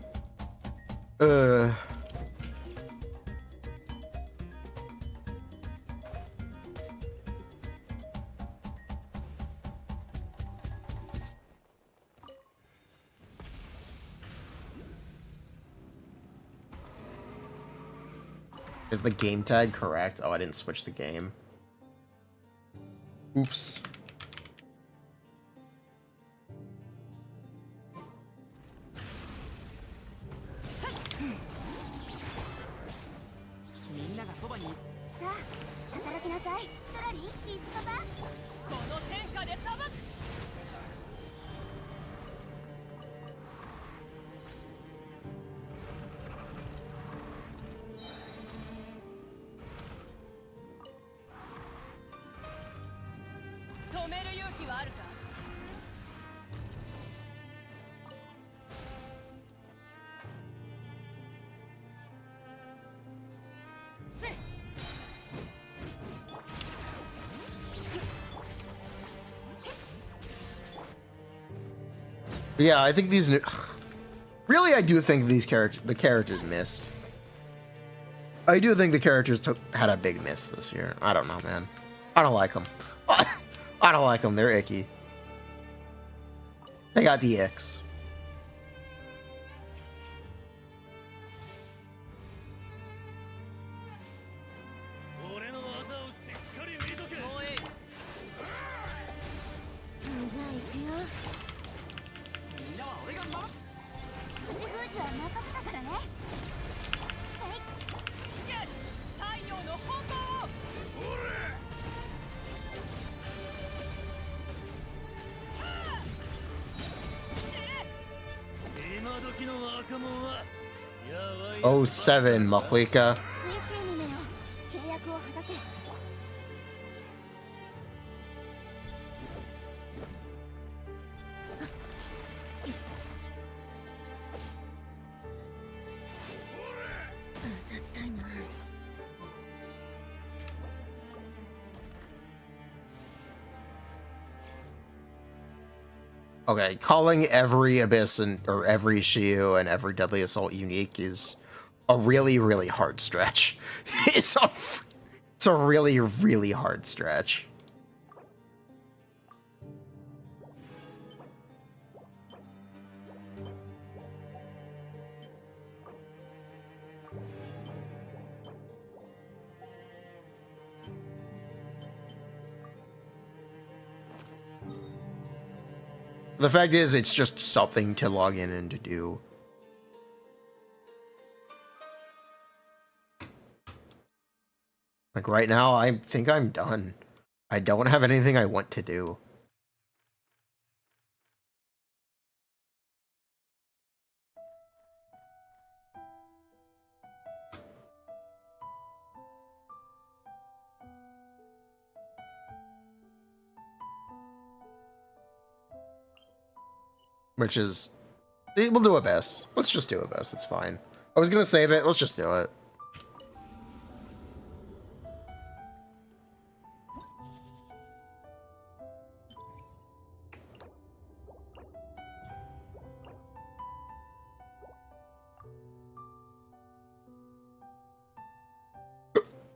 S1: Is the game tag correct? Oh, I didn't switch the game. Oops.
S2: さ働きなさいシトラリ気つかばこの天下で裁く 止める勇気はあるか
S1: Yeah, I think these new... Really, I do think the characters missed. I do think the characters had a big miss this year. I don't know, man. I don't like them. I don't like them. They're icky. They got the icks. Oh, 7, Mahuika.
S2: ついついにめよ契約を果たせ
S1: Okay, calling every Abyss or every Shiyu and every Deadly Assault unique is a really, really hard stretch. It's a really, really hard stretch. The fact is, it's just something to log in and to do. Like right now, I think I'm done. I don't have anything I want to do. Which is, we'll do Abyss. Let's just do Abyss, it's fine. I was gonna save it, let's just do it.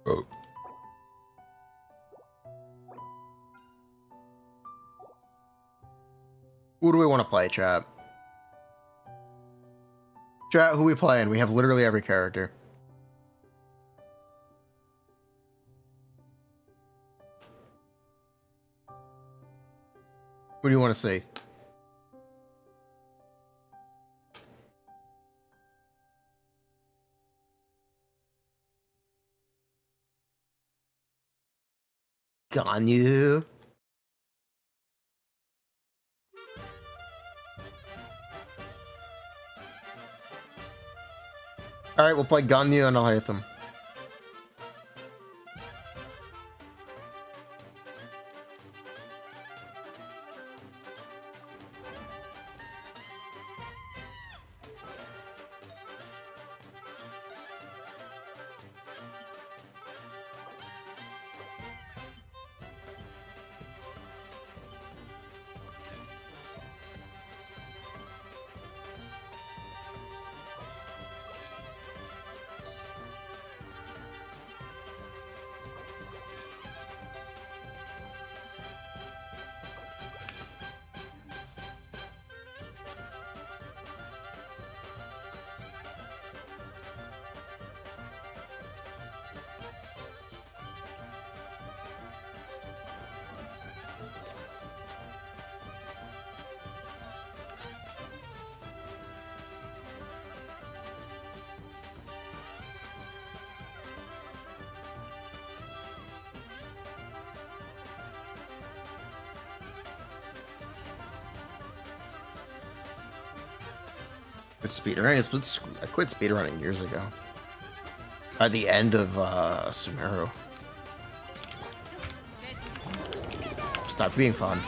S1: Oh. Who do we want to play, chat? Chat, who we playing? We have literally every character. Who do you want to see? Ganyu. Alright, we'll play Ganyu and Alhaitham. Quit speedrunning. I quit speedrunning years ago. At the end of Sumeru. Stopped being fun.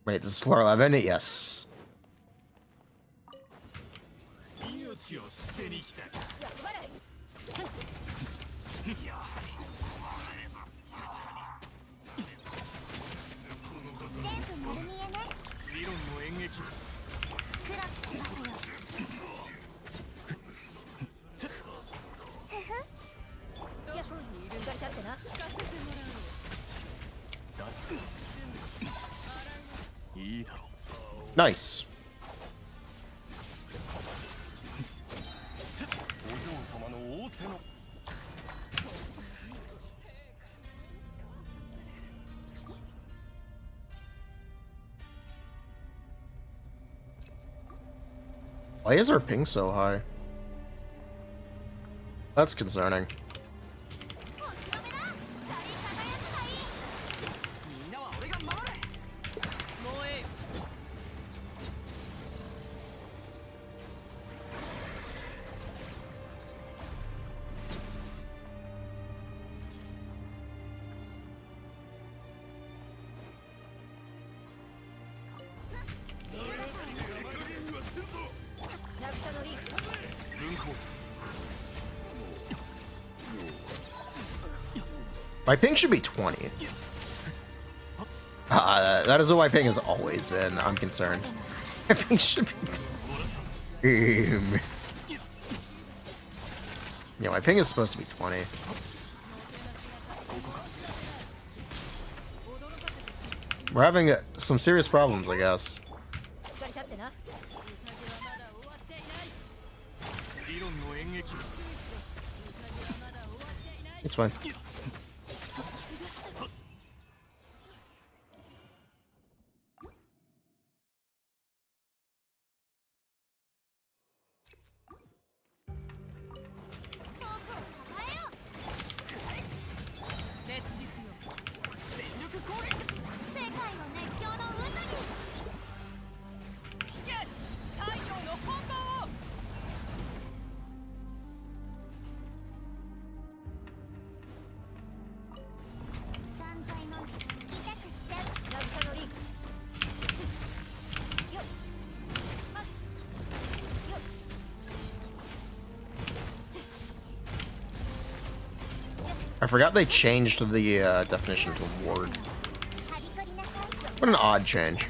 S1: Wait, this is floor 11? Yes. Nice. Why is our ping so high? That's concerning. My ping should be 20. That is what my ping has always been. I'm concerned. My ping should be 20. Yeah, my ping is supposed to be 20. We're having some serious problems, I guess. It's fine. I forgot they changed the definition to ward. What an odd change.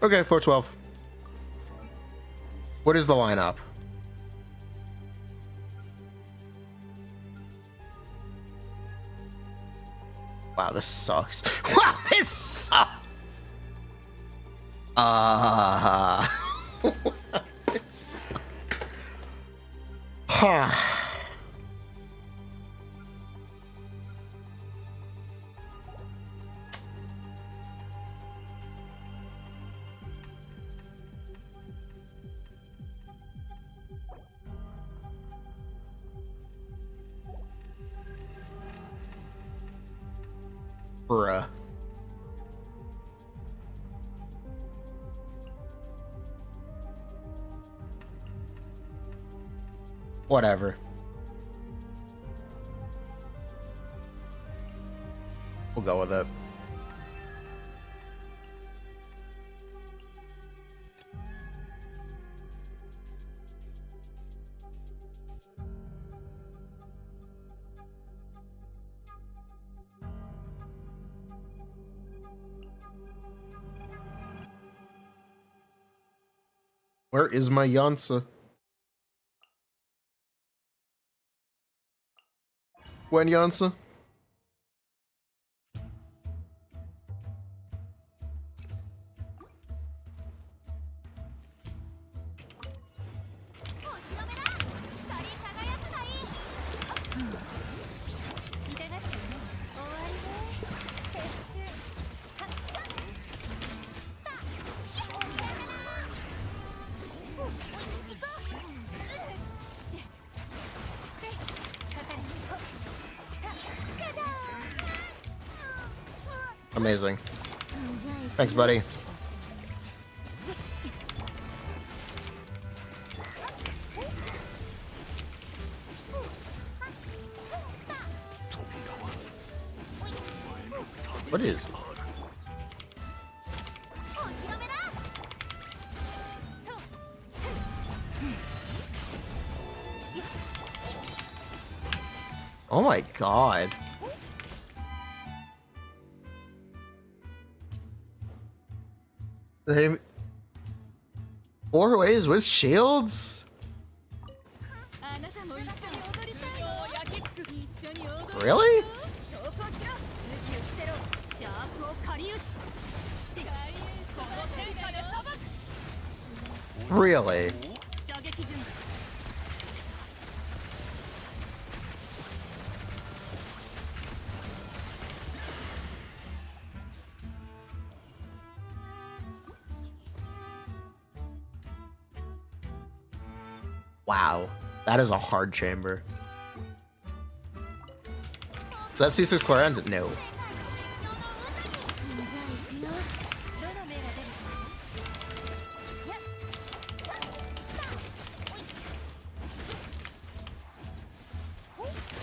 S1: Okay, 412. What is the lineup? Wow, this sucks. Wow, this sucks. It's... Huh. Bruh. Whatever. We'll go with it. Where is my Yansa? When Yansa? Amazing. Thanks, buddy. What is? Oh my god. They 4 ways with shields? Really? Really? Wow, that is a hard chamber. Is that C6 Clarence? No.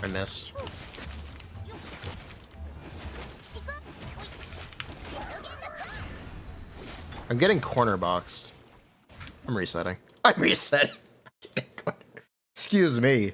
S1: I missed. I'm getting corner boxed. I'm resetting. I'm resetting. Excuse me.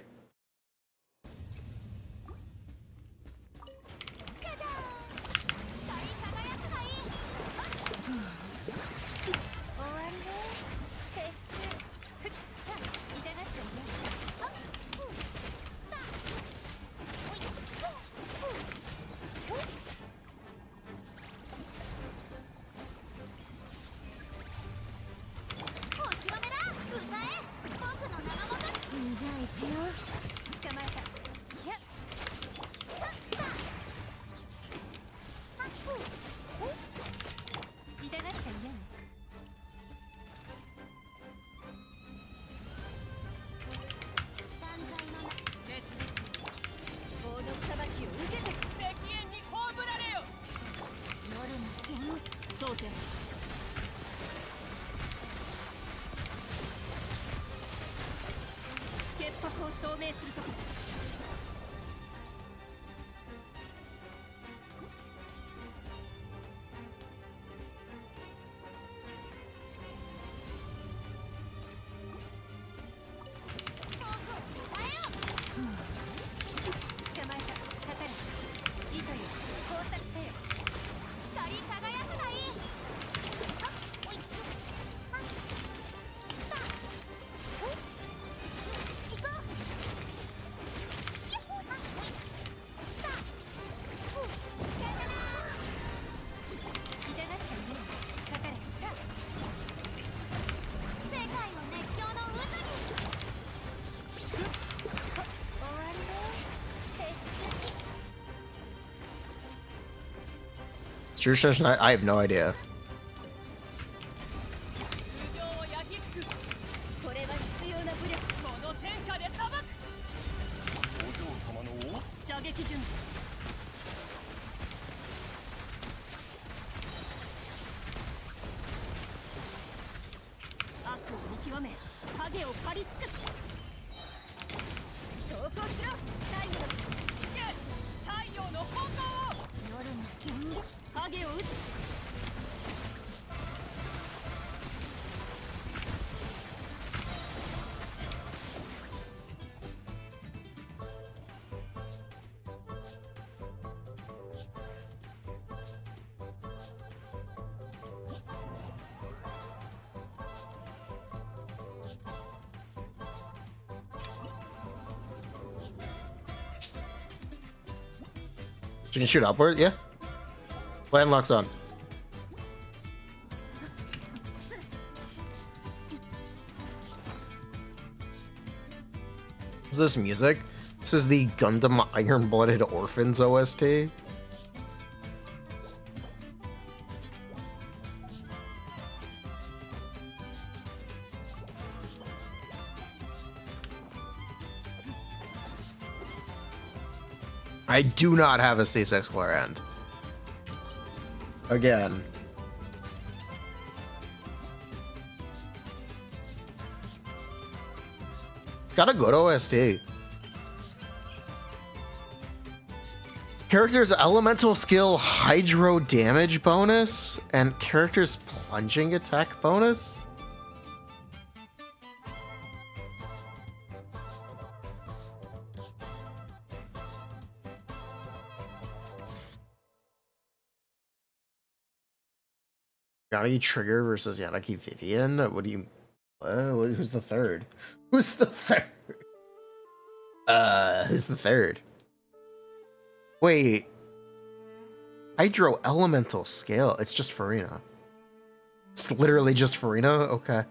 S1: True session? I have no idea. You can shoot upward, yeah. Land locks on. Is this music? This is the Gundam Iron-Blooded Orphans OST. I do not have a C6 Flare End. Again. It's got a good OST. Character's elemental skill hydro damage bonus and character's plunging attack bonus. Yanagi Trigger versus Yanagi Vivian? What do you... who's the third? Who's the third? Who's the third? Wait. Hydro Elemental Scale. It's just Furina. It's literally just Furina? Okay.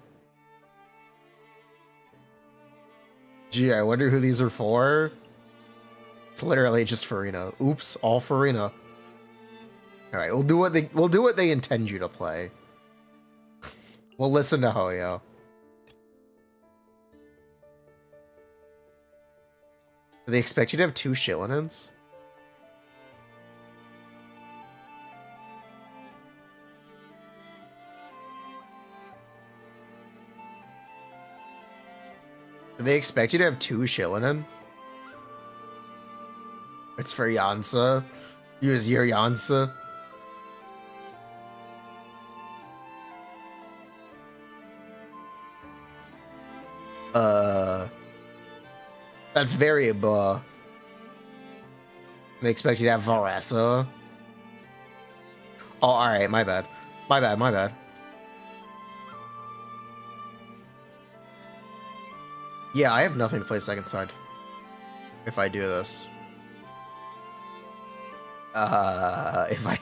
S1: Gee, I wonder who these are for. It's literally just Furina. Oops, all Furina. Alright, we'll do what they intend you to play. We'll listen to Hoyo. Do they expect you to have 2 Shillinans? Do they expect you to have 2 Shillinen? It's for Yansa. Use your Yansa. That's very They expect you to have Varasa. Oh, alright, my bad. My bad. Yeah, I have nothing to play second side. If I do this. If I...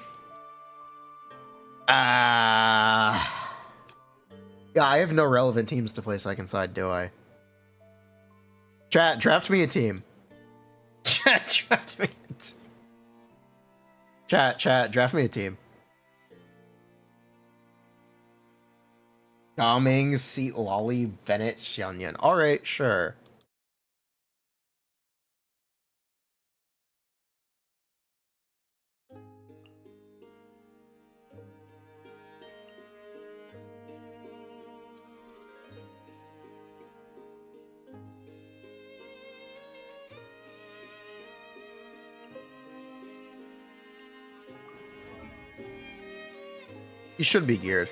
S1: Yeah, I have no relevant teams to play second side, do I? Chat, draft me a team. Chat, draft me a team. Chat, draft me a team. Gaming, Seat Lolly, Bennett, Xianyan. Alright, sure. He should be geared.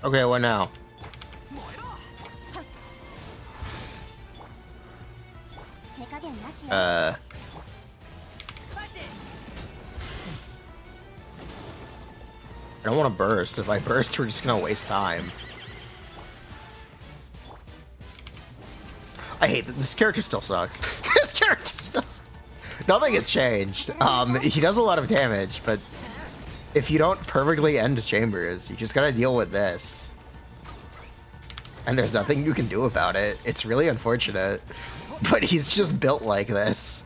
S1: Okay, what now? I don't want to burst. If I burst, we're just gonna waste time. I hate that this character still sucks. This character still sucks. Nothing has changed. He does a lot of damage, but if you don't perfectly end chambers, you just gotta deal with this. And there's nothing you can do about it. It's really unfortunate. But he's just built like this.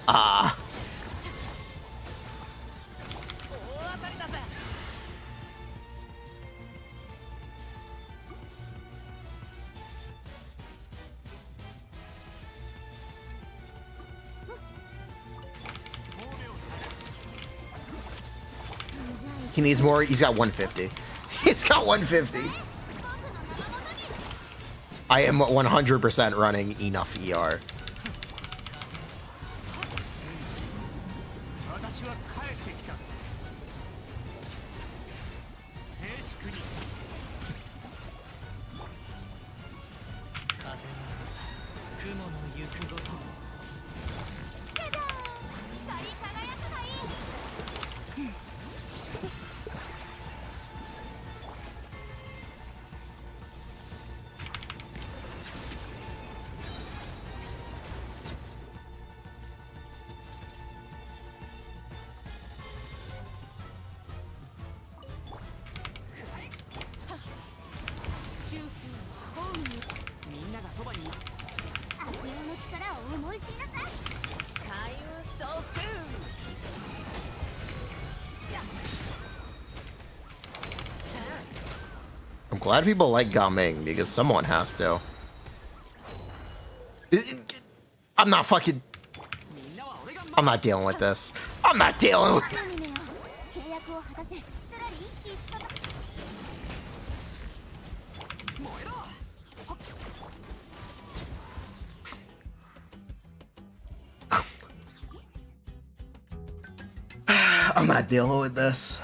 S1: Ah. He needs more. He's got 150. He's got 150. I am 100% running enough ER. I'm glad people like Gaming because someone has to. I'm not fucking. I'm not dealing with this. I'm not dealing with. I'm not dealing with this.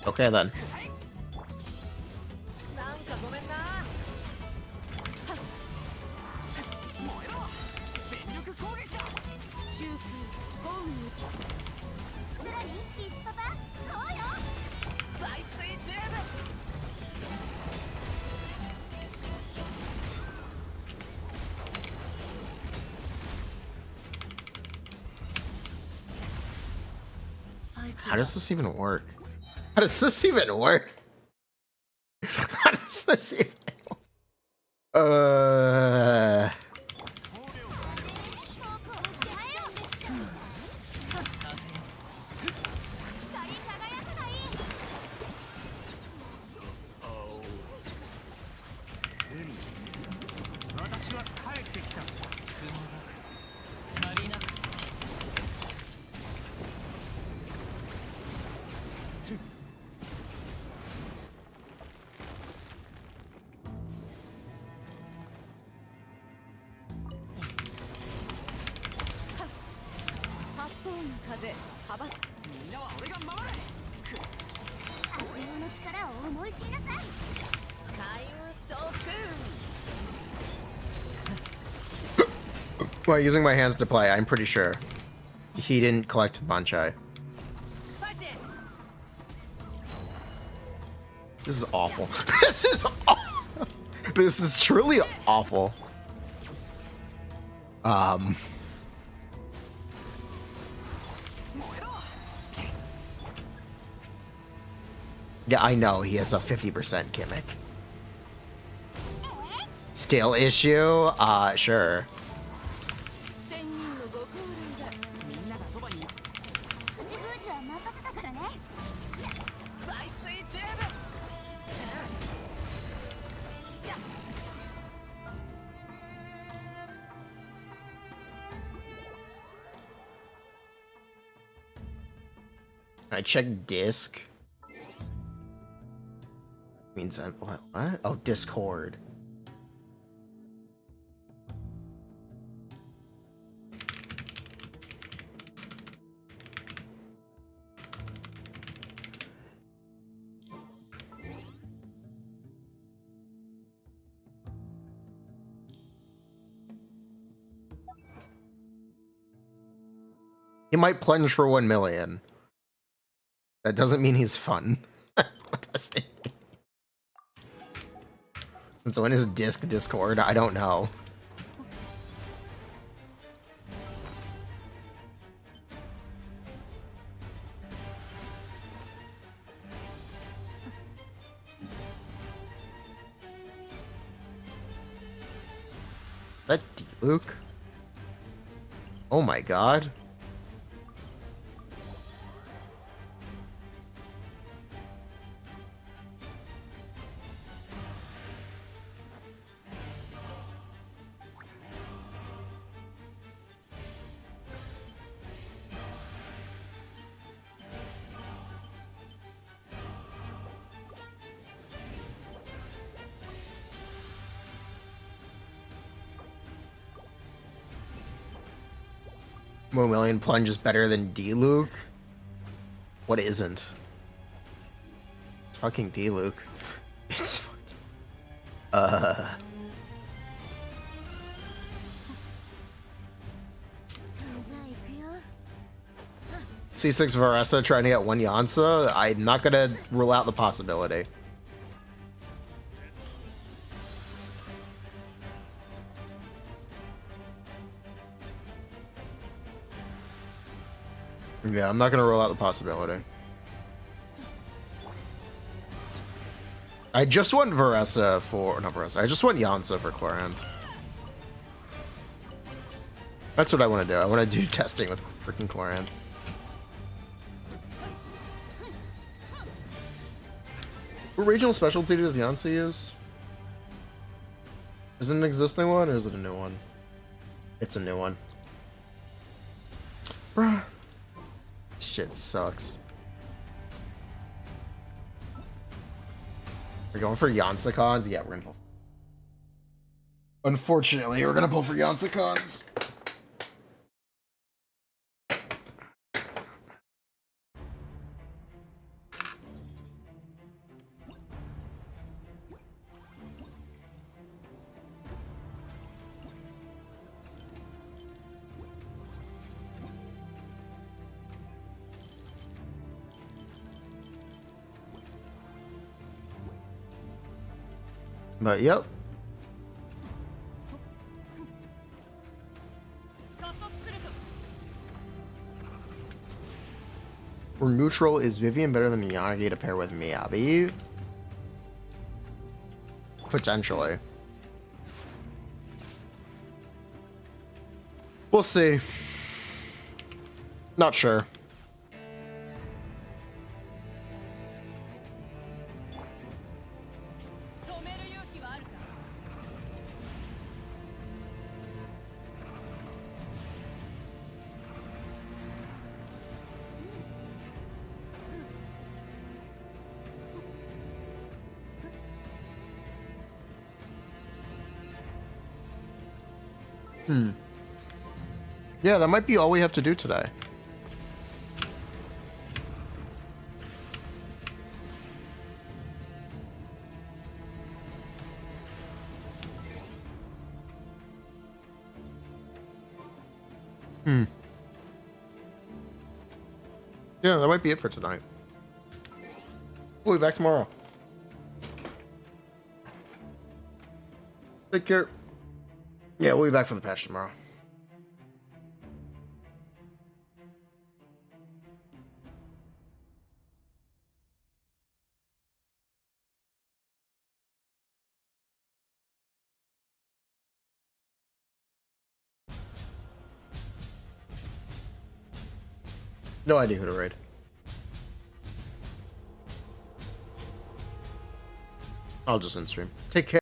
S1: Okay then. How does this even work? How does this even work? How does this even work? Well, using my hands to play, I'm pretty sure he didn't collect Banchai. This is awful. This is awful. This is truly awful. Yeah, I know he has a 50% gimmick. Skill issue? Sure. I check disc. Means what? What? Oh, Discord. He might plunge for 1 million. That doesn't mean he's fun. What does it mean? Since when is disc Discord? I don't know. That D-Luke? Oh my god. Million plunge is better than D-Luke? What isn't? It's fucking D-Luke. It's fucking... C6 Varesa trying to get 1 Yansa? I'm not gonna rule out the possibility. Yeah, I'm not gonna rule out the possibility. I just want Varesa for... Not Varesa. I just want Yansa for Chlorant. That's what I want to do. I want to do testing with freaking Chlorant. What regional specialty does Yansa use? Is it an existing one or is it a new one? It's a new one. Bruh. Shit sucks. We're going for Yansacons? Yeah, we're gonna pull. Unfortunately, we're gonna pull for Yansacons. But yep. For neutral, is Vivian better than Miyagi to pair with Miyabi? Potentially. We'll see. Not sure. Yeah, that might be all we have to do today. Yeah, that might be it for tonight. We'll be back tomorrow. Take care. Yeah, we'll be back for the patch tomorrow. No idea who to raid. I'll just end stream. Take care.